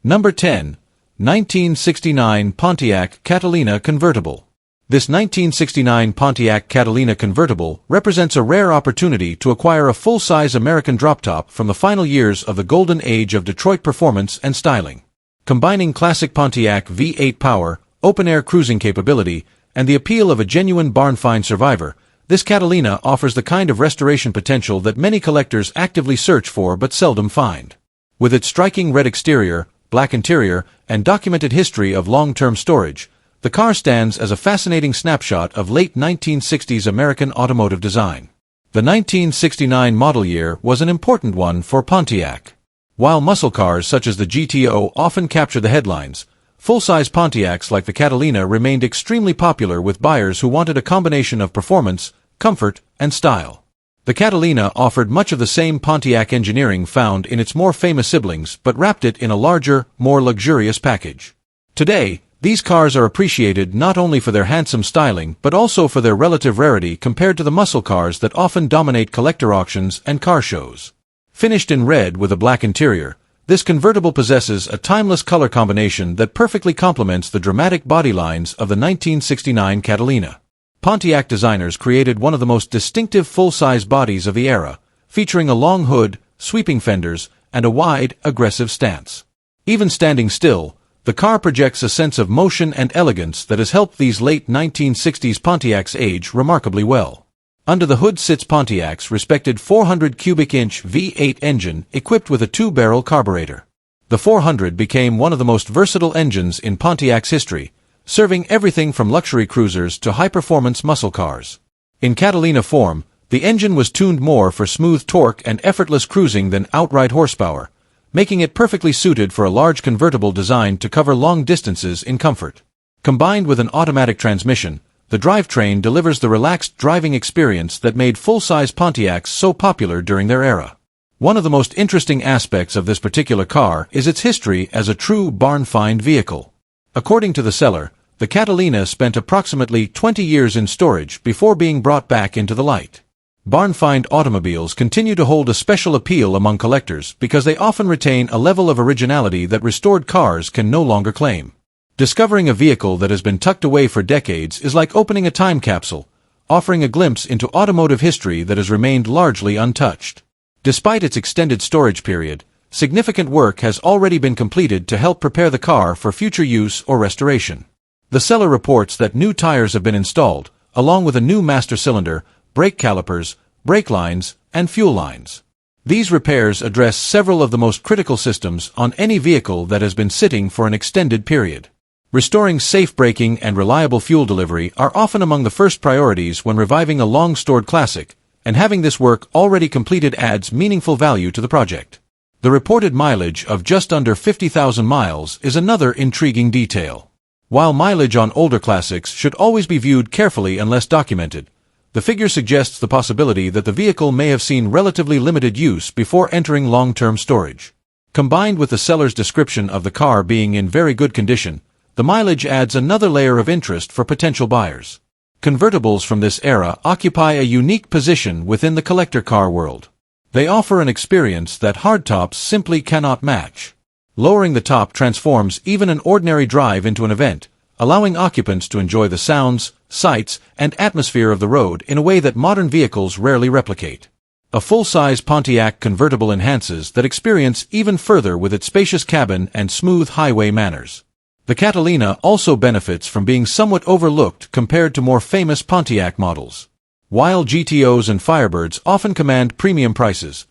Number 10. 1969 Pontiac Catalina Convertible. This 1969 Pontiac Catalina convertible represents a rare opportunity to acquire a full-size American drop-top from the final years of the golden age of Detroit performance and styling. Combining classic Pontiac V8 power, open-air cruising capability, and the appeal of a genuine barn-find survivor, this Catalina offers the kind of restoration potential that many collectors actively search for but seldom find. With its striking red exterior, black interior, and documented history of long-term storage, the car stands as a fascinating snapshot of late 1960s American automotive design. The 1969 model year was an important one for Pontiac. While muscle cars such as the GTO often capture the headlines, full-size Pontiacs like the Catalina remained extremely popular with buyers who wanted a combination of performance, comfort, and style. The Catalina offered much of the same Pontiac engineering found in its more famous siblings but wrapped it in a larger, more luxurious package. Today, these cars are appreciated not only for their handsome styling but also for their relative rarity compared to the muscle cars that often dominate collector auctions and car shows. Finished in red with a black interior, this convertible possesses a timeless color combination that perfectly complements the dramatic body lines of the 1969 Catalina. Pontiac designers created one of the most distinctive full-size bodies of the era, featuring a long hood, sweeping fenders, and a wide, aggressive stance. Even standing still, the car projects a sense of motion and elegance that has helped these late 1960s Pontiacs age remarkably well. Under the hood sits Pontiac's respected 400 cubic inch V8 engine equipped with a 2-barrel carburetor. The 400 became one of the most versatile engines in Pontiac's history, serving everything from luxury cruisers to high-performance muscle cars. In Catalina form, the engine was tuned more for smooth torque and effortless cruising than outright horsepower, making it perfectly suited for a large convertible designed to cover long distances in comfort. Combined with an automatic transmission, the drivetrain delivers the relaxed driving experience that made full-size Pontiacs so popular during their era. One of the most interesting aspects of this particular car is its history as a true barn-find vehicle. According to the seller, the Catalina spent approximately 20 years in storage before being brought back into the light. Barn-find automobiles continue to hold a special appeal among collectors because they often retain a level of originality that restored cars can no longer claim. Discovering a vehicle that has been tucked away for decades is like opening a time capsule, offering a glimpse into automotive history that has remained largely untouched. Despite its extended storage period, significant work has already been completed to help prepare the car for future use or restoration. The seller reports that new tires have been installed, along with a new master cylinder, brake calipers, brake lines, and fuel lines. These repairs address several of the most critical systems on any vehicle that has been sitting for an extended period. Restoring safe braking and reliable fuel delivery are often among the first priorities when reviving a long-stored classic, and having this work already completed adds meaningful value to the project. The reported mileage of just under 50,000 miles is another intriguing detail. While mileage on older classics should always be viewed carefully unless documented, the figure suggests the possibility that the vehicle may have seen relatively limited use before entering long-term storage. Combined with the seller's description of the car being in very good condition, the mileage adds another layer of interest for potential buyers. Convertibles from this era occupy a unique position within the collector car world. They offer an experience that hardtops simply cannot match. Lowering the top transforms even an ordinary drive into an event, allowing occupants to enjoy the sounds, sights, and atmosphere of the road in a way that modern vehicles rarely replicate. A full-size Pontiac convertible enhances that experience even further with its spacious cabin and smooth highway manners. The Catalina also benefits from being somewhat overlooked compared to more famous Pontiac models. While GTOs and Firebirds often command premium prices,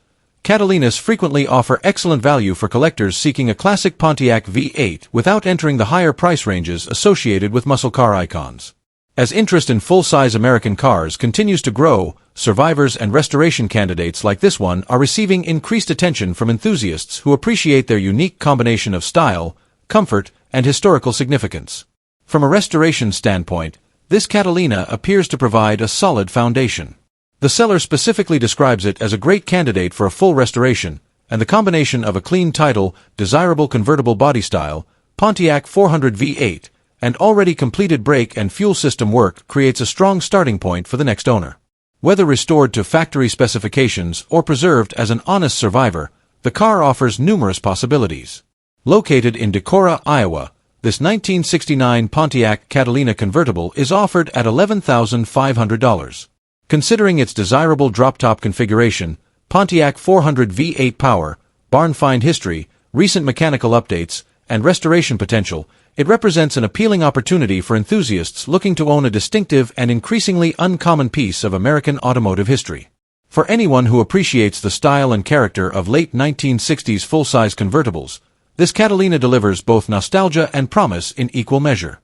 Catalinas frequently offer excellent value for collectors seeking a classic Pontiac V8 without entering the higher price ranges associated with muscle car icons. As interest in full-size American cars continues to grow, survivors and restoration candidates like this one are receiving increased attention from enthusiasts who appreciate their unique combination of style, comfort, and historical significance. From a restoration standpoint, this Catalina appears to provide a solid foundation. The seller specifically describes it as a great candidate for a full restoration, and the combination of a clean title, desirable convertible body style, Pontiac 400 V8, and already completed brake and fuel system work creates a strong starting point for the next owner. Whether restored to factory specifications or preserved as an honest survivor, the car offers numerous possibilities. Located in Decorah, Iowa, this 1969 Pontiac Catalina convertible is offered at $11,500. Considering its desirable drop-top configuration, Pontiac 400 V8 power, barn-find history, recent mechanical updates, and restoration potential, it represents an appealing opportunity for enthusiasts looking to own a distinctive and increasingly uncommon piece of American automotive history. For anyone who appreciates the style and character of late 1960s full-size convertibles, this Catalina delivers both nostalgia and promise in equal measure.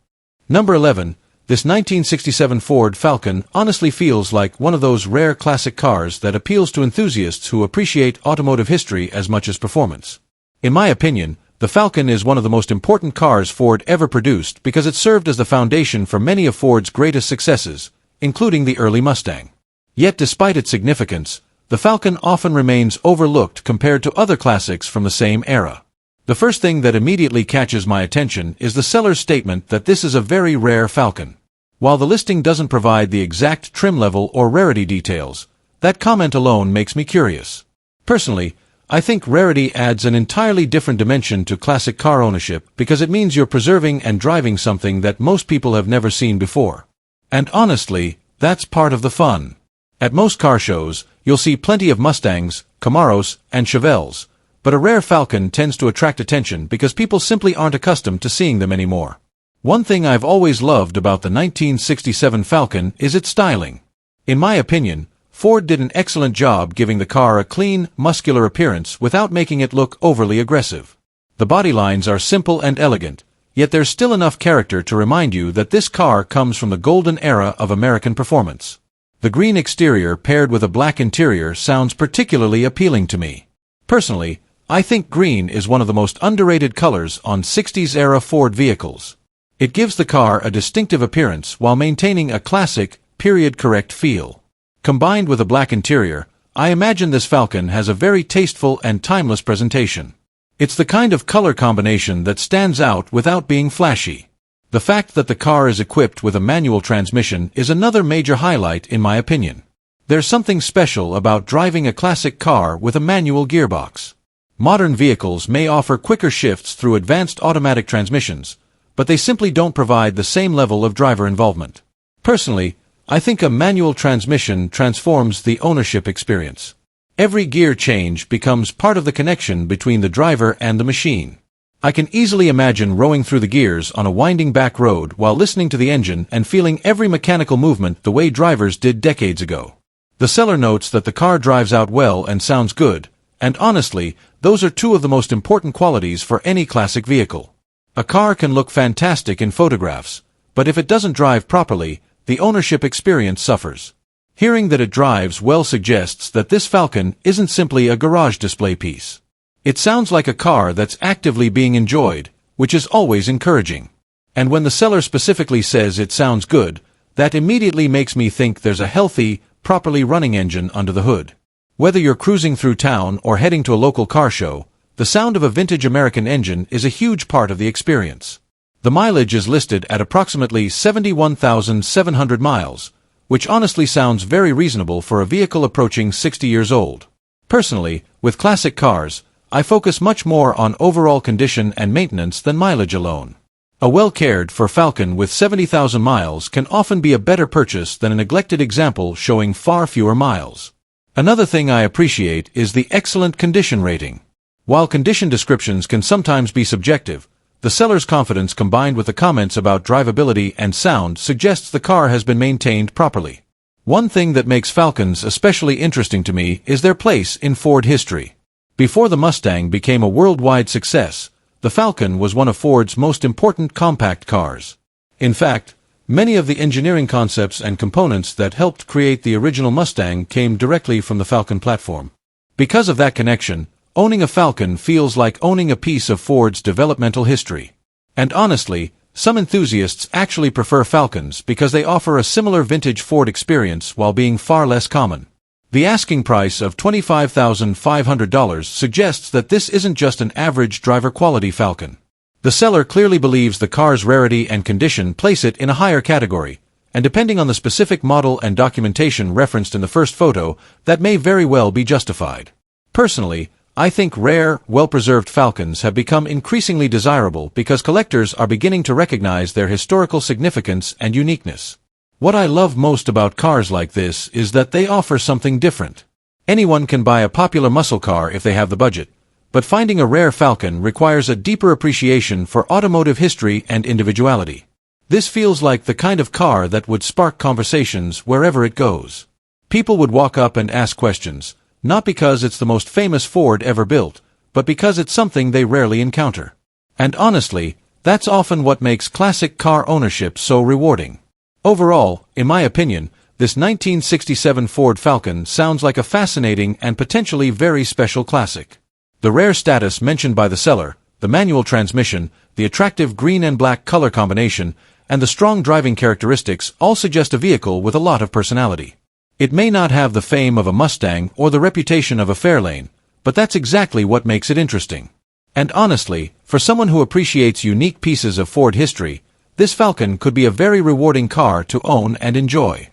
Number 11. This 1967 Ford Falcon honestly feels like one of those rare classic cars that appeals to enthusiasts who appreciate automotive history as much as performance. In my opinion, the Falcon is one of the most important cars Ford ever produced because it served as the foundation for many of Ford's greatest successes, including the early Mustang. Yet despite its significance, the Falcon often remains overlooked compared to other classics from the same era. The first thing that immediately catches my attention is the seller's statement that this is a very rare Falcon. While the listing doesn't provide the exact trim level or rarity details, that comment alone makes me curious. Personally, I think rarity adds an entirely different dimension to classic car ownership because it means you're preserving and driving something that most people have never seen before. And honestly, that's part of the fun. At most car shows, you'll see plenty of Mustangs, Camaros, and Chevelles, but a rare Falcon tends to attract attention because people simply aren't accustomed to seeing them anymore. One thing I've always loved about the 1967 Falcon is its styling. In my opinion, Ford did an excellent job giving the car a clean, muscular appearance without making it look overly aggressive. The body lines are simple and elegant, yet there's still enough character to remind you that this car comes from the golden era of American performance. The green exterior paired with a black interior sounds particularly appealing to me. Personally, I think green is one of the most underrated colors on 60s-era Ford vehicles. It gives the car a distinctive appearance while maintaining a classic, period-correct feel. Combined with a black interior, I imagine this Falcon has a very tasteful and timeless presentation. It's the kind of color combination that stands out without being flashy. The fact that the car is equipped with a manual transmission is another major highlight in my opinion. There's something special about driving a classic car with a manual gearbox. Modern vehicles may offer quicker shifts through advanced automatic transmissions, but they simply don't provide the same level of driver involvement. Personally, I think a manual transmission transforms the ownership experience. Every gear change becomes part of the connection between the driver and the machine. I can easily imagine rowing through the gears on a winding back road while listening to the engine and feeling every mechanical movement the way drivers did decades ago. The seller notes that the car drives out well and sounds good, and honestly, those are two of the most important qualities for any classic vehicle. A car can look fantastic in photographs, but if it doesn't drive properly, the ownership experience suffers. Hearing that it drives well suggests that this Falcon isn't simply a garage display piece. It sounds like a car that's actively being enjoyed, which is always encouraging. And when the seller specifically says it sounds good, that immediately makes me think there's a healthy, properly running engine under the hood. Whether you're cruising through town or heading to a local car show, the sound of a vintage American engine is a huge part of the experience. The mileage is listed at approximately 71,700 miles, which honestly sounds very reasonable for a vehicle approaching 60 years old. Personally, with classic cars, I focus much more on overall condition and maintenance than mileage alone. A well-cared-for Falcon with 70,000 miles can often be a better purchase than a neglected example showing far fewer miles. Another thing I appreciate is the excellent condition rating. While condition descriptions can sometimes be subjective, the seller's confidence combined with the comments about drivability and sound suggests the car has been maintained properly. One thing that makes Falcons especially interesting to me is their place in Ford history. Before the Mustang became a worldwide success, the Falcon was one of Ford's most important compact cars. In fact, many of the engineering concepts and components that helped create the original Mustang came directly from the Falcon platform. Because of that connection, owning a Falcon feels like owning a piece of Ford's developmental history. And honestly, some enthusiasts actually prefer Falcons because they offer a similar vintage Ford experience while being far less common. The asking price of $25,500 suggests that this isn't just an average driver-quality Falcon. The seller clearly believes the car's rarity and condition place it in a higher category, and depending on the specific model and documentation referenced in the first photo, that may very well be justified. Personally, I think rare, well-preserved Falcons have become increasingly desirable because collectors are beginning to recognize their historical significance and uniqueness. What I love most about cars like this is that they offer something different. Anyone can buy a popular muscle car if they have the budget, but finding a rare Falcon requires a deeper appreciation for automotive history and individuality. This feels like the kind of car that would spark conversations wherever it goes. People would walk up and ask questions, not because it's the most famous Ford ever built, but because it's something they rarely encounter. And honestly, that's often what makes classic car ownership so rewarding. Overall, in my opinion, this 1967 Ford Falcon sounds like a fascinating and potentially very special classic. The rare status mentioned by the seller, the manual transmission, the attractive green and black color combination, and the strong driving characteristics all suggest a vehicle with a lot of personality. It may not have the fame of a Mustang or the reputation of a Fairlane, but that's exactly what makes it interesting. And honestly, for someone who appreciates unique pieces of Ford history, this Falcon could be a very rewarding car to own and enjoy.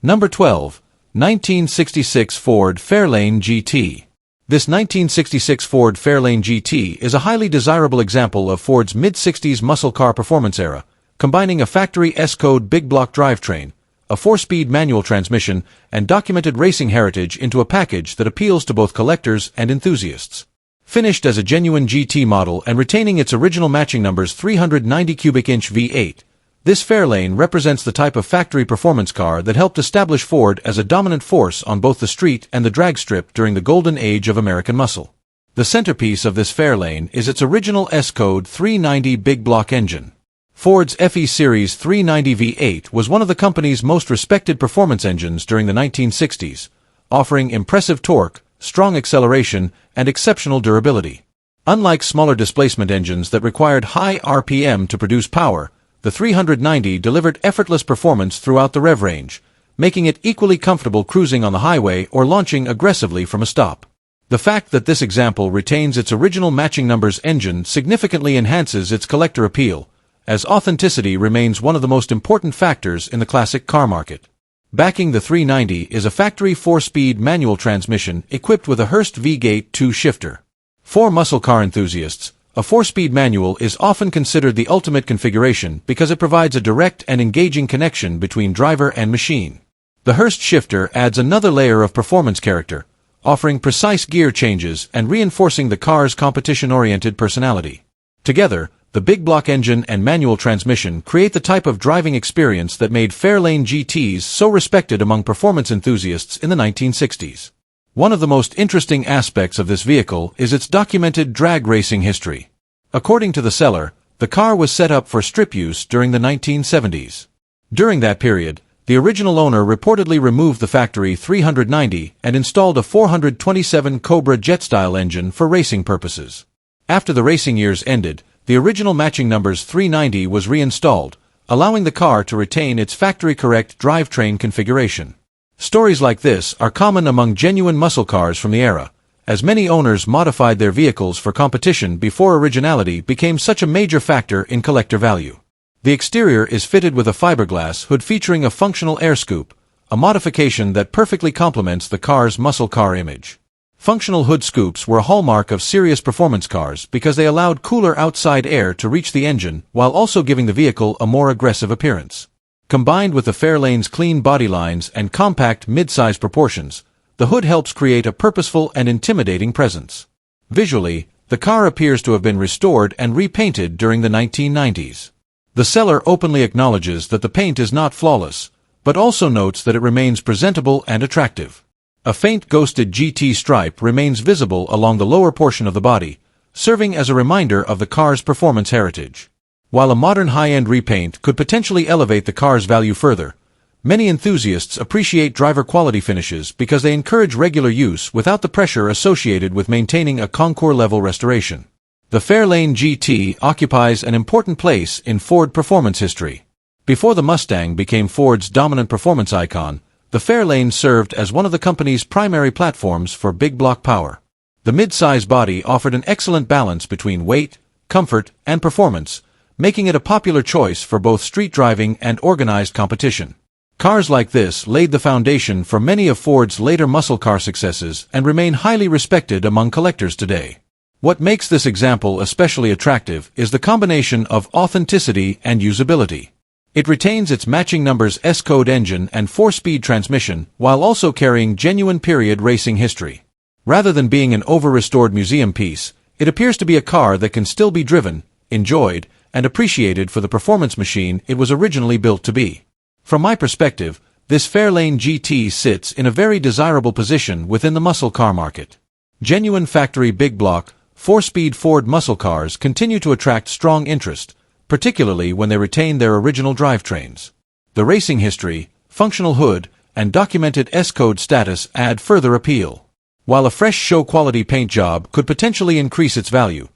Number 12. 1966 Ford Fairlane GT. This 1966 Ford Fairlane GT is a highly desirable example of Ford's mid-60s muscle car performance era, combining a factory S-code big block drivetrain, a 4-speed manual transmission, and documented racing heritage into a package that appeals to both collectors and enthusiasts. Finished as a genuine GT model and retaining its original matching numbers 390 cubic inch V8, this Fairlane represents the type of factory performance car that helped establish Ford as a dominant force on both the street and the drag strip during the golden age of American muscle. The centerpiece of this Fairlane is its original S-code 390 big block engine. Ford's FE Series 390 V8 was one of the company's most respected performance engines during the 1960s, offering impressive torque, strong acceleration, and exceptional durability. Unlike smaller displacement engines that required high RPM to produce power, the 390 delivered effortless performance throughout the rev range, making it equally comfortable cruising on the highway or launching aggressively from a stop. The fact that this example retains its original matching numbers engine significantly enhances its collector appeal, as authenticity remains one of the most important factors in the classic car market. Backing the 390 is a factory 4-speed manual transmission equipped with a Hurst V-Gate 2 shifter. For muscle car enthusiasts, a 4-speed manual is often considered the ultimate configuration because it provides a direct and engaging connection between driver and machine. The Hurst shifter adds another layer of performance character, offering precise gear changes and reinforcing the car's competition-oriented personality. Together, the big block engine and manual transmission create the type of driving experience that made Fairlane GTs so respected among performance enthusiasts in the 1960s. One of the most interesting aspects of this vehicle is its documented drag racing history. According to the seller, the car was set up for strip use during the 1970s. During that period, the original owner reportedly removed the factory 390 and installed a 427 Cobra jet-style engine for racing purposes. After the racing years ended, the original matching numbers 390 was reinstalled, allowing the car to retain its factory-correct drivetrain configuration. Stories like this are common among genuine muscle cars from the era, as many owners modified their vehicles for competition before originality became such a major factor in collector value. The exterior is fitted with a fiberglass hood featuring a functional air scoop, a modification that perfectly complements the car's muscle car image. Functional hood scoops were a hallmark of serious performance cars because they allowed cooler outside air to reach the engine while also giving the vehicle a more aggressive appearance. Combined with the Fairlane's clean body lines and compact mid-size proportions, the hood helps create a purposeful and intimidating presence. Visually, the car appears to have been restored and repainted during the 1990s. The seller openly acknowledges that the paint is not flawless, but also notes that it remains presentable and attractive. A faint ghosted GT stripe remains visible along the lower portion of the body, serving as a reminder of the car's performance heritage. While a modern high-end repaint could potentially elevate the car's value further, many enthusiasts appreciate driver quality finishes because they encourage regular use without the pressure associated with maintaining a concours-level restoration. The Fairlane GT occupies an important place in Ford performance history. Before the Mustang became Ford's dominant performance icon, the Fairlane served as one of the company's primary platforms for big block power. The mid-size body offered an excellent balance between weight, comfort, and performance, making it a popular choice for both street driving and organized competition. Cars like this laid the foundation for many of Ford's later muscle car successes and remain highly respected among collectors today. What makes this example especially attractive is the combination of authenticity and usability. It retains its matching numbers S-code engine and 4-speed transmission while also carrying genuine period racing history. Rather than being an over-restored museum piece, it appears to be a car that can still be driven, enjoyed, and appreciated for the performance machine it was originally built to be. From my perspective, this Fairlane GT sits in a very desirable position within the muscle car market. Genuine factory big block, 4-speed Ford muscle cars continue to attract strong interest, particularly when they retain their original drivetrains. The racing history, functional hood, and documented S-code status add further appeal. While a fresh show-quality paint job could potentially increase its value,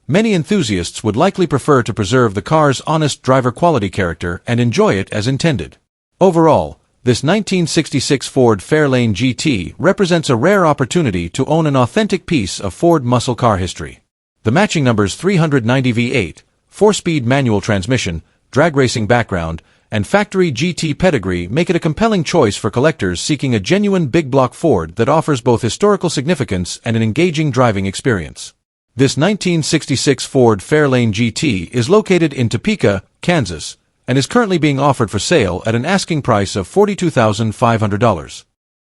many enthusiasts would likely prefer to preserve the car's honest driver quality character and enjoy it as intended. Overall, this 1966 Ford Fairlane GT represents a rare opportunity to own an authentic piece of Ford muscle car history. The matching numbers 390 V8, 4-speed manual transmission, drag racing background, and factory GT pedigree make it a compelling choice for collectors seeking a genuine big block Ford that offers both historical significance and an engaging driving experience. This 1966 Ford Fairlane GT is located in Topeka, Kansas, and is currently being offered for sale at an asking price of $42,500.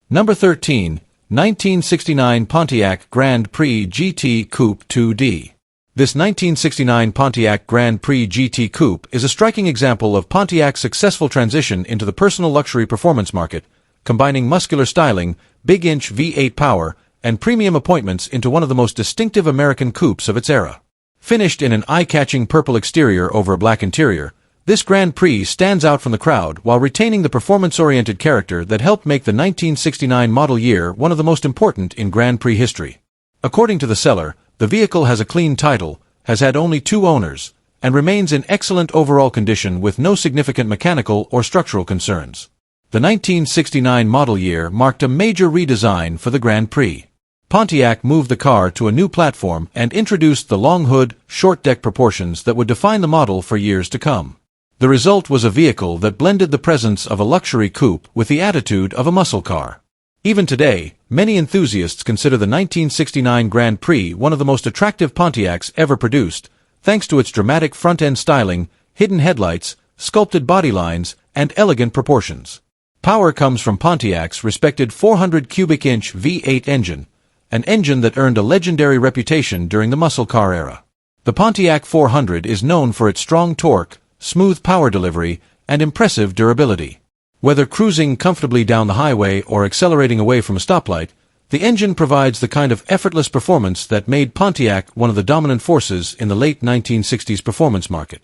Number 13, 1969 Pontiac Grand Prix GT Coupe 2D. This 1969 Pontiac Grand Prix GT Coupe is a striking example of Pontiac's successful transition into the personal luxury performance market, combining muscular styling, big-inch V8 power, and premium appointments into one of the most distinctive American coupes of its era. Finished in an eye-catching purple exterior over a black interior, this Grand Prix stands out from the crowd while retaining the performance-oriented character that helped make the 1969 model year one of the most important in Grand Prix history. According to the seller, the vehicle has a clean title, has had only 2 owners, and remains in excellent overall condition with no significant mechanical or structural concerns. The 1969 model year marked a major redesign for the Grand Prix. Pontiac moved the car to a new platform and introduced the long hood, short deck proportions that would define the model for years to come. The result was a vehicle that blended the presence of a luxury coupe with the attitude of a muscle car. Even today, many enthusiasts consider the 1969 Grand Prix one of the most attractive Pontiacs ever produced, thanks to its dramatic front-end styling, hidden headlights, sculpted body lines, and elegant proportions. Power comes from Pontiac's respected 400 cubic inch V8 engine, an engine that earned a legendary reputation during the muscle car era. The Pontiac 400 is known for its strong torque, smooth power delivery, and impressive durability. Whether cruising comfortably down the highway or accelerating away from a stoplight, the engine provides the kind of effortless performance that made Pontiac one of the dominant forces in the late 1960s performance market.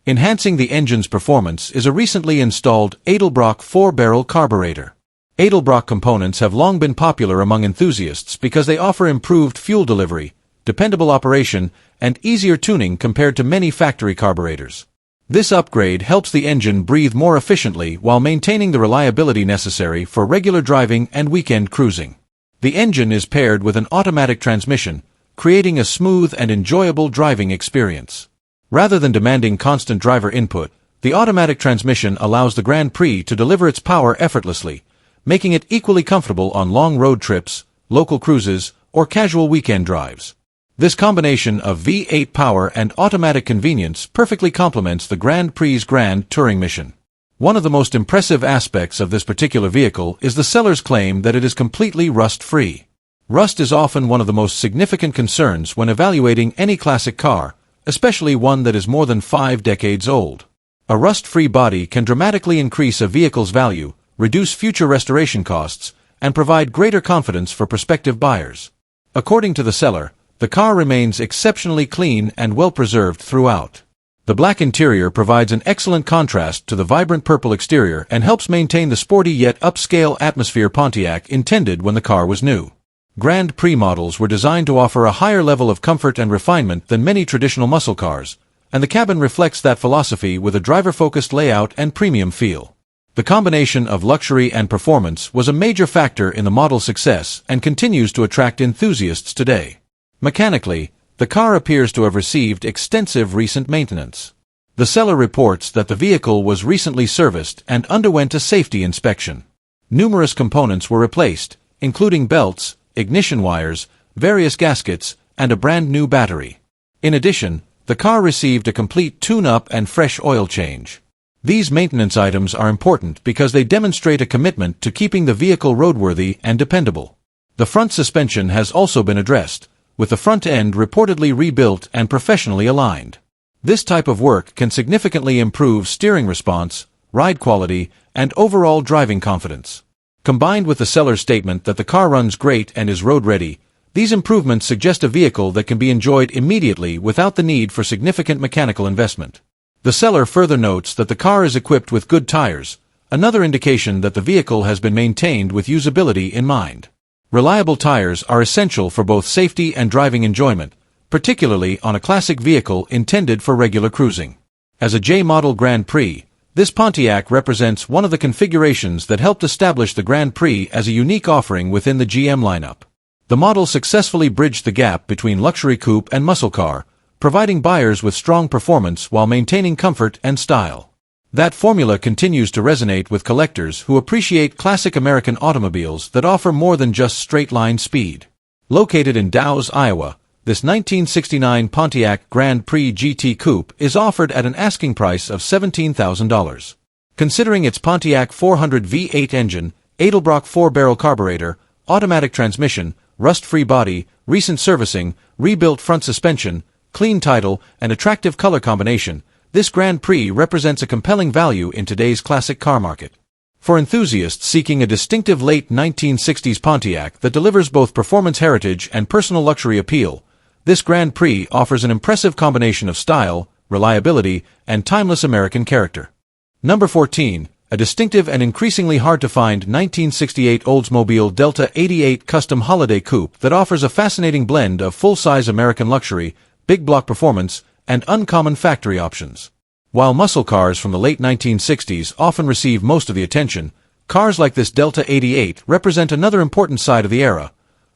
Enhancing the engine's performance is a recently installed Edelbrock 4-barrel carburetor. Edelbrock components have long been popular among enthusiasts because they offer improved fuel delivery, dependable operation, and easier tuning compared to many factory carburetors. This upgrade helps the engine breathe more efficiently while maintaining the reliability necessary for regular driving and weekend cruising. The engine is paired with an automatic transmission, creating a smooth and enjoyable driving experience. Rather than demanding constant driver input, the automatic transmission allows the Grand Prix to deliver its power effortlessly, making it equally comfortable on long road trips, local cruises, or casual weekend drives. This combination of V8 power and automatic convenience perfectly complements the Grand Prix's grand touring mission. One of the most impressive aspects of this particular vehicle is the seller's claim that it is completely rust-free. Rust is often one of the most significant concerns when evaluating any classic car, especially one that is more than 5 decades old. A rust-free body can dramatically increase a vehicle's value, reduce future restoration costs, and provide greater confidence for prospective buyers. According to the seller, the car remains exceptionally clean and well-preserved throughout. The black interior provides an excellent contrast to the vibrant purple exterior and helps maintain the sporty yet upscale atmosphere Pontiac intended when the car was new. Grand Prix models were designed to offer a higher level of comfort and refinement than many traditional muscle cars, and the cabin reflects that philosophy with a driver-focused layout and premium feel. The combination of luxury and performance was a major factor in the model's success and continues to attract enthusiasts today. Mechanically, the car appears to have received extensive recent maintenance. The seller reports that the vehicle was recently serviced and underwent a safety inspection. Numerous components were replaced, including belts, ignition wires, various gaskets, and a brand new battery. In addition, the car received a complete tune-up and fresh oil change. These maintenance items are important because they demonstrate a commitment to keeping the vehicle roadworthy and dependable. The front suspension has also been addressed, with the front end reportedly rebuilt and professionally aligned. This type of work can significantly improve steering response, ride quality, and overall driving confidence. Combined with the seller's statement that the car runs great and is road-ready, these improvements suggest a vehicle that can be enjoyed immediately without the need for significant mechanical investment. The seller further notes that the car is equipped with good tires, another indication that the vehicle has been maintained with usability in mind. Reliable tires are essential for both safety and driving enjoyment, particularly on a classic vehicle intended for regular cruising. As a J-model Grand Prix, this Pontiac represents one of the configurations that helped establish the Grand Prix as a unique offering within the GM lineup. The model successfully bridged the gap between luxury coupe and muscle car, providing buyers with strong performance while maintaining comfort and style. That formula continues to resonate with collectors who appreciate classic American automobiles that offer more than just straight-line speed. Located in Dows, Iowa, this 1969 Pontiac Grand Prix GT Coupe is offered at an asking price of $17,000. Considering its Pontiac 400 V8 engine, Edelbrock 4-barrel carburetor, automatic transmission, rust-free body, recent servicing, rebuilt front suspension, clean title, and attractive color combination, this Grand Prix represents a compelling value in today's classic car market. For enthusiasts seeking a distinctive late 1960s Pontiac that delivers both performance heritage and personal luxury appeal, this Grand Prix offers an impressive combination of style, reliability, and timeless American character. Number 14. A distinctive and increasingly hard-to-find 1968 Oldsmobile Delta 88 Custom Holiday Coupe that offers a fascinating blend of full-size American luxury, big block performance, and uncommon factory options. While muscle cars from the late 1960s often receive most of the attention, cars like this Delta 88 represent another important side of the era.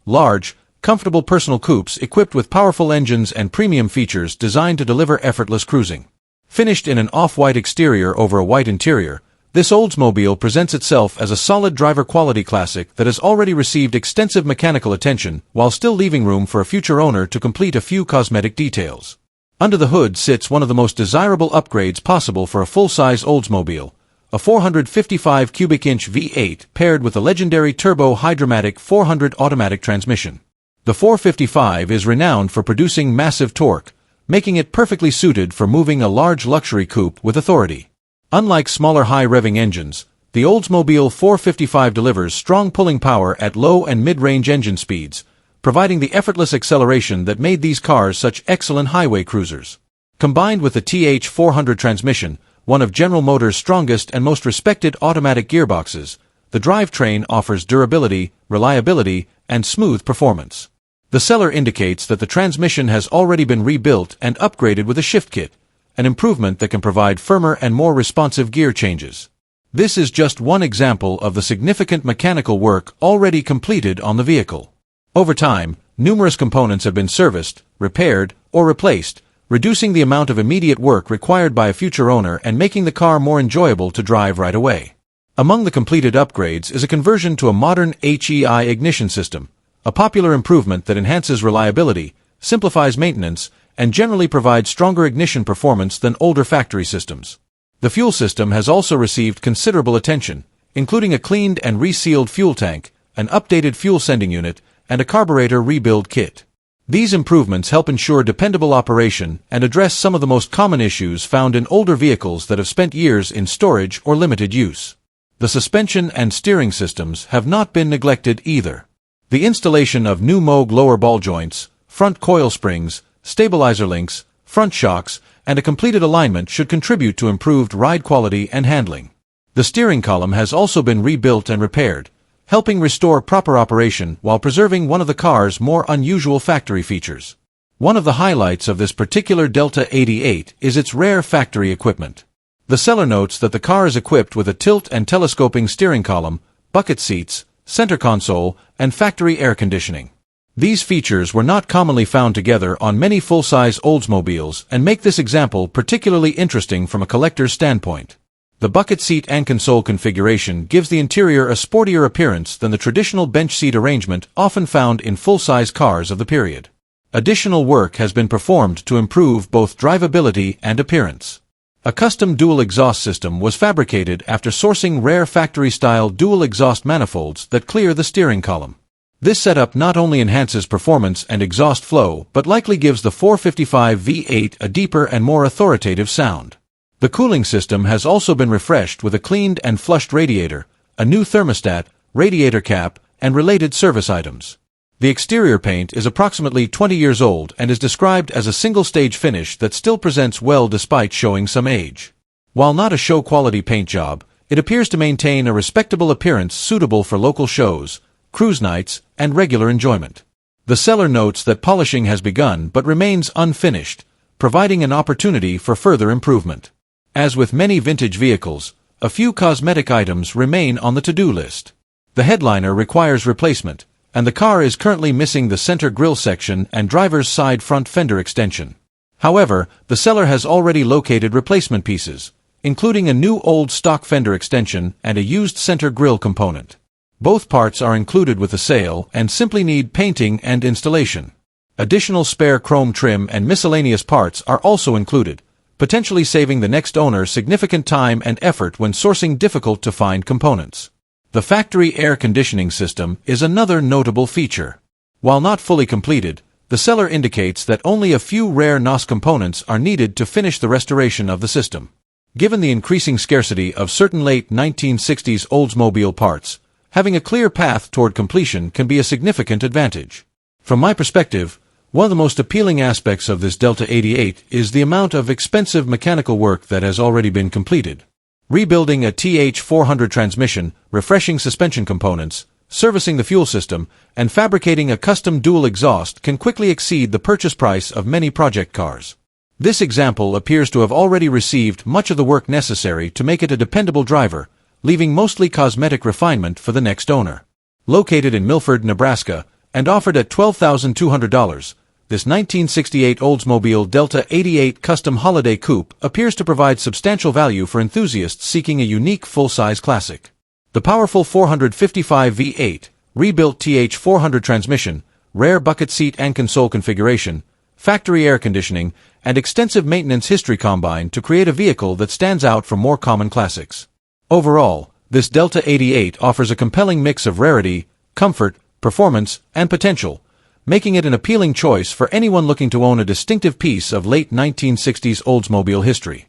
Large, comfortable personal coupes equipped with powerful engines and premium features designed to deliver effortless cruising. Finished in an off-white exterior over a white interior, this Oldsmobile presents itself as a solid driver-quality classic that has already received extensive mechanical attention while still leaving room for a future owner to complete a few cosmetic details. Under the hood sits one of the most desirable upgrades possible for a full-size Oldsmobile, a 455 cubic inch V8 paired with a legendary turbo-hydromatic 400 automatic transmission. The 455 is renowned for producing massive torque, making it perfectly suited for moving a large luxury coupe with authority. Unlike smaller high-revving engines, the Oldsmobile 455 delivers strong pulling power at low and mid-range engine speeds, providing the effortless acceleration that made these cars such excellent highway cruisers. Combined with the TH400 transmission, one of General Motors' strongest and most respected automatic gearboxes, the drivetrain offers durability, reliability, and smooth performance. The seller indicates that the transmission has already been rebuilt and upgraded with a shift kit, an improvement that can provide firmer and more responsive gear changes. This is just one example of the significant mechanical work already completed on the vehicle. Over time, numerous components have been serviced, repaired, or replaced, reducing the amount of immediate work required by a future owner and making the car more enjoyable to drive right away. Among the completed upgrades is a conversion to a modern HEI ignition system, a popular improvement that enhances reliability, simplifies maintenance, and generally provides stronger ignition performance than older factory systems. The fuel system has also received considerable attention, including a cleaned and resealed fuel tank, an updated fuel sending unit, and a carburetor rebuild kit. These improvements help ensure dependable operation and address some of the most common issues found in older vehicles that have spent years in storage or limited use. The suspension and steering systems have not been neglected either. The installation of new Moog lower ball joints, front coil springs, stabilizer links, front shocks, and a completed alignment should contribute to improved ride quality and handling. The steering column has also been rebuilt and repaired, helping restore proper operation while preserving one of the car's more unusual factory features. One of the highlights of this particular Delta 88 is its rare factory equipment. The seller notes that the car is equipped with a tilt and telescoping steering column, bucket seats, center console, and factory air conditioning. These features were not commonly found together on many full-size Oldsmobiles and make this example particularly interesting from a collector's standpoint. The bucket seat and console configuration gives the interior a sportier appearance than the traditional bench seat arrangement often found in full-size cars of the period. Additional work has been performed to improve both drivability and appearance. A custom dual exhaust system was fabricated after sourcing rare factory-style dual exhaust manifolds that clear the steering column. This setup not only enhances performance and exhaust flow but likely gives the 455 V8 a deeper and more authoritative sound. The cooling system has also been refreshed with a cleaned and flushed radiator, a new thermostat, radiator cap, and related service items. The exterior paint is approximately 20 years old and is described as a single-stage finish that still presents well despite showing some age. While not a show-quality paint job, it appears to maintain a respectable appearance suitable for local shows, cruise nights, and regular enjoyment. The seller notes that polishing has begun but remains unfinished, providing an opportunity for further improvement. As with many vintage vehicles, a few cosmetic items remain on the to-do list. The headliner requires replacement, and the car is currently missing the center grille section and driver's side front fender extension. However, the seller has already located replacement pieces, including a new old stock fender extension and a used center grille component. Both parts are included with the sale and simply need painting and installation. Additional spare chrome trim and miscellaneous parts are also included, potentially saving the next owner significant time and effort when sourcing difficult-to-find components. The factory air conditioning system is another notable feature. While not fully completed, the seller indicates that only a few rare NOS components are needed to finish the restoration of the system. Given the increasing scarcity of certain late 1960s Oldsmobile parts, having a clear path toward completion can be a significant advantage. From my perspective, one of the most appealing aspects of this Delta 88 is the amount of expensive mechanical work that has already been completed. Rebuilding a TH400 transmission, refreshing suspension components, servicing the fuel system, and fabricating a custom dual exhaust can quickly exceed the purchase price of many project cars. This example appears to have already received much of the work necessary to make it a dependable driver, leaving mostly cosmetic refinement for the next owner. Located in Milford, Nebraska, and offered at $12,200, this 1968 Oldsmobile Delta 88 Custom Holiday Coupe appears to provide substantial value for enthusiasts seeking a unique full-size classic. The powerful 455 V8, rebuilt TH400 transmission, rare bucket seat and console configuration, factory air conditioning, and extensive maintenance history combine to create a vehicle that stands out from more common classics. Overall, this Delta 88 offers a compelling mix of rarity, comfort, performance, and potential, making it an appealing choice for anyone looking to own a distinctive piece of late 1960s Oldsmobile history.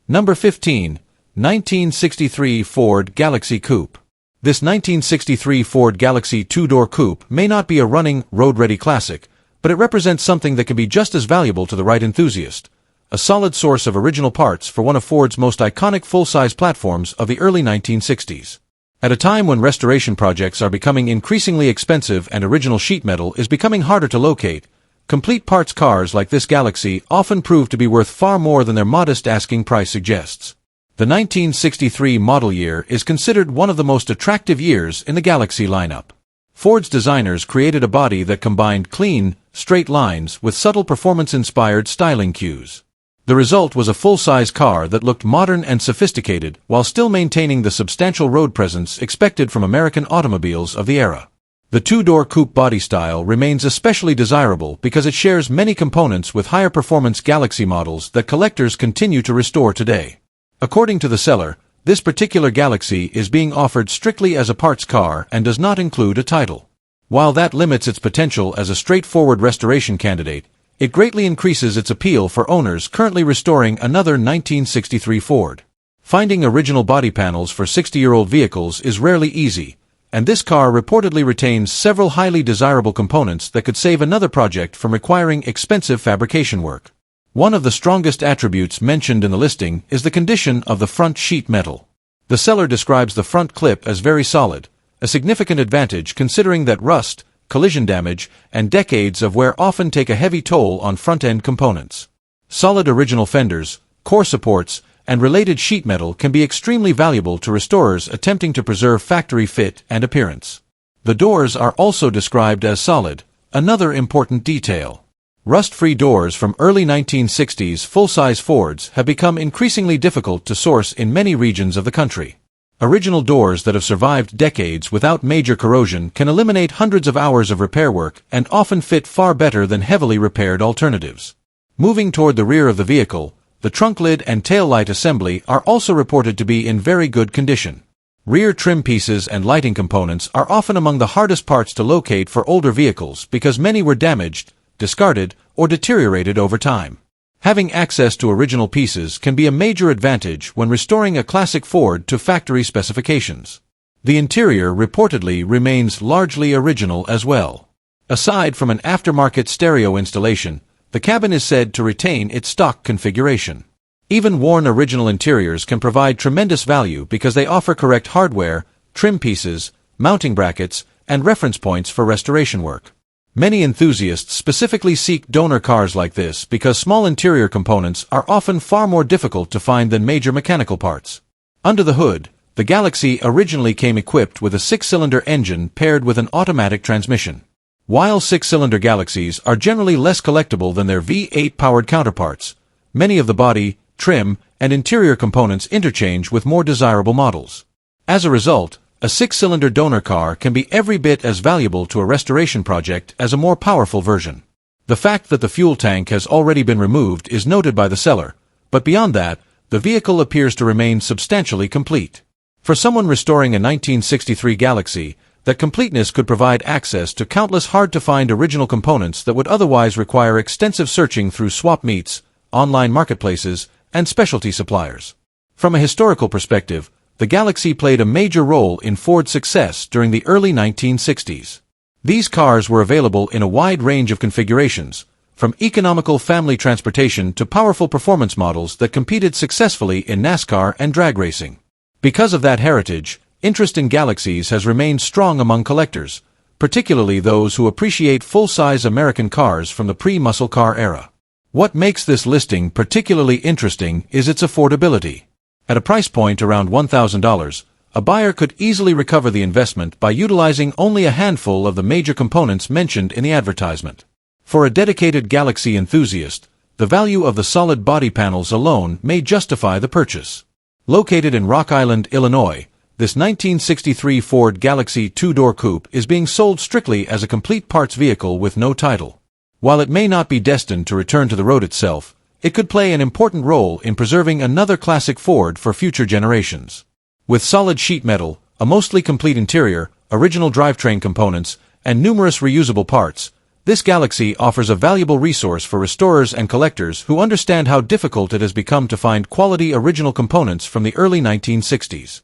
Number 15. 1963 Ford Galaxie Coupe. This 1963 Ford Galaxie two-door coupe may not be a running, road-ready classic, but it represents something that can be just as valuable to the right enthusiast. A solid source of original parts for one of Ford's most iconic full-size platforms of the early 1960s. At a time when restoration projects are becoming increasingly expensive and original sheet metal is becoming harder to locate, complete parts cars like this Galaxie often prove to be worth far more than their modest asking price suggests. The 1963 model year is considered one of the most attractive years in the Galaxie lineup. Ford's designers created a body that combined clean, straight lines with subtle performance-inspired styling cues. The result was a full-size car that looked modern and sophisticated while still maintaining the substantial road presence expected from American automobiles of the era. The two-door coupe body style remains especially desirable because it shares many components with higher-performance Galaxie models that collectors continue to restore today. According to the seller, this particular Galaxie is being offered strictly as a parts car and does not include a title. While that limits its potential as a straightforward restoration candidate, it greatly increases its appeal for owners currently restoring another 1963 Ford. Finding original body panels for 60-year-old vehicles is rarely easy, and this car reportedly retains several highly desirable components that could save another project from requiring expensive fabrication work. One of the strongest attributes mentioned in the listing is the condition of the front sheet metal. The seller describes the front clip as very solid, a significant advantage considering that rust, collision damage, and decades of wear often take a heavy toll on front-end components. Solid original fenders, core supports, and related sheet metal can be extremely valuable to restorers attempting to preserve factory fit and appearance. The doors are also described as solid, Another important detail. Rust-free doors from early 1960s full-size Fords have become increasingly difficult to source in many regions of the country. Original doors that have survived decades without major corrosion can eliminate hundreds of hours of repair work and often fit far better than heavily repaired alternatives. Moving toward the rear of the vehicle, the trunk lid and tail light assembly are also reported to be in very good condition. Rear trim pieces and lighting components are often among the hardest parts to locate for older vehicles because many were damaged, discarded, or deteriorated over time. Having access to original pieces can be a major advantage when restoring a classic Ford to factory specifications. The interior reportedly remains largely original as well. Aside from an aftermarket stereo installation, the cabin is said to retain its stock configuration. Even worn original interiors can provide tremendous value because they offer correct hardware, trim pieces, mounting brackets, and reference points for restoration work. Many enthusiasts specifically seek donor cars like this because small interior components are often far more difficult to find than major mechanical parts. Under the hood, the Galaxie originally came equipped with a 6-cylinder engine paired with an automatic transmission. While 6-cylinder Galaxies are generally less collectible than their V8-powered counterparts, many of the body, trim, and interior components interchange with more desirable models. As a result, a 6-cylinder donor car can be every bit as valuable to a restoration project as a more powerful version. The fact that the fuel tank has already been removed is noted by the seller, but beyond that, the vehicle appears to remain substantially complete. For someone restoring a 1963 Galaxie, that completeness could provide access to countless hard-to-find original components that would otherwise require extensive searching through swap meets, online marketplaces, and specialty suppliers. From a historical perspective, the Galaxie played a major role in Ford's success during the early 1960s. These cars were available in a wide range of configurations, from economical family transportation to powerful performance models that competed successfully in NASCAR and drag racing. Because of that heritage, interest in Galaxies has remained strong among collectors, particularly those who appreciate full-size American cars from the pre-muscle car era. What makes this listing particularly interesting is its affordability. At a price point around $1,000, a buyer could easily recover the investment by utilizing only a handful of the major components mentioned in the advertisement. For a dedicated Galaxie enthusiast, the value of the solid body panels alone may justify the purchase. Located in Rock Island, Illinois, this 1963 Ford Galaxie two-door coupe is being sold strictly as a complete parts vehicle with no title. While it may not be destined to return to the road itself, it could play an important role in preserving another classic Ford for future generations. With solid sheet metal, a mostly complete interior, original drivetrain components, and numerous reusable parts, this Galaxie offers a valuable resource for restorers and collectors who understand how difficult it has become to find quality original components from the early 1960s.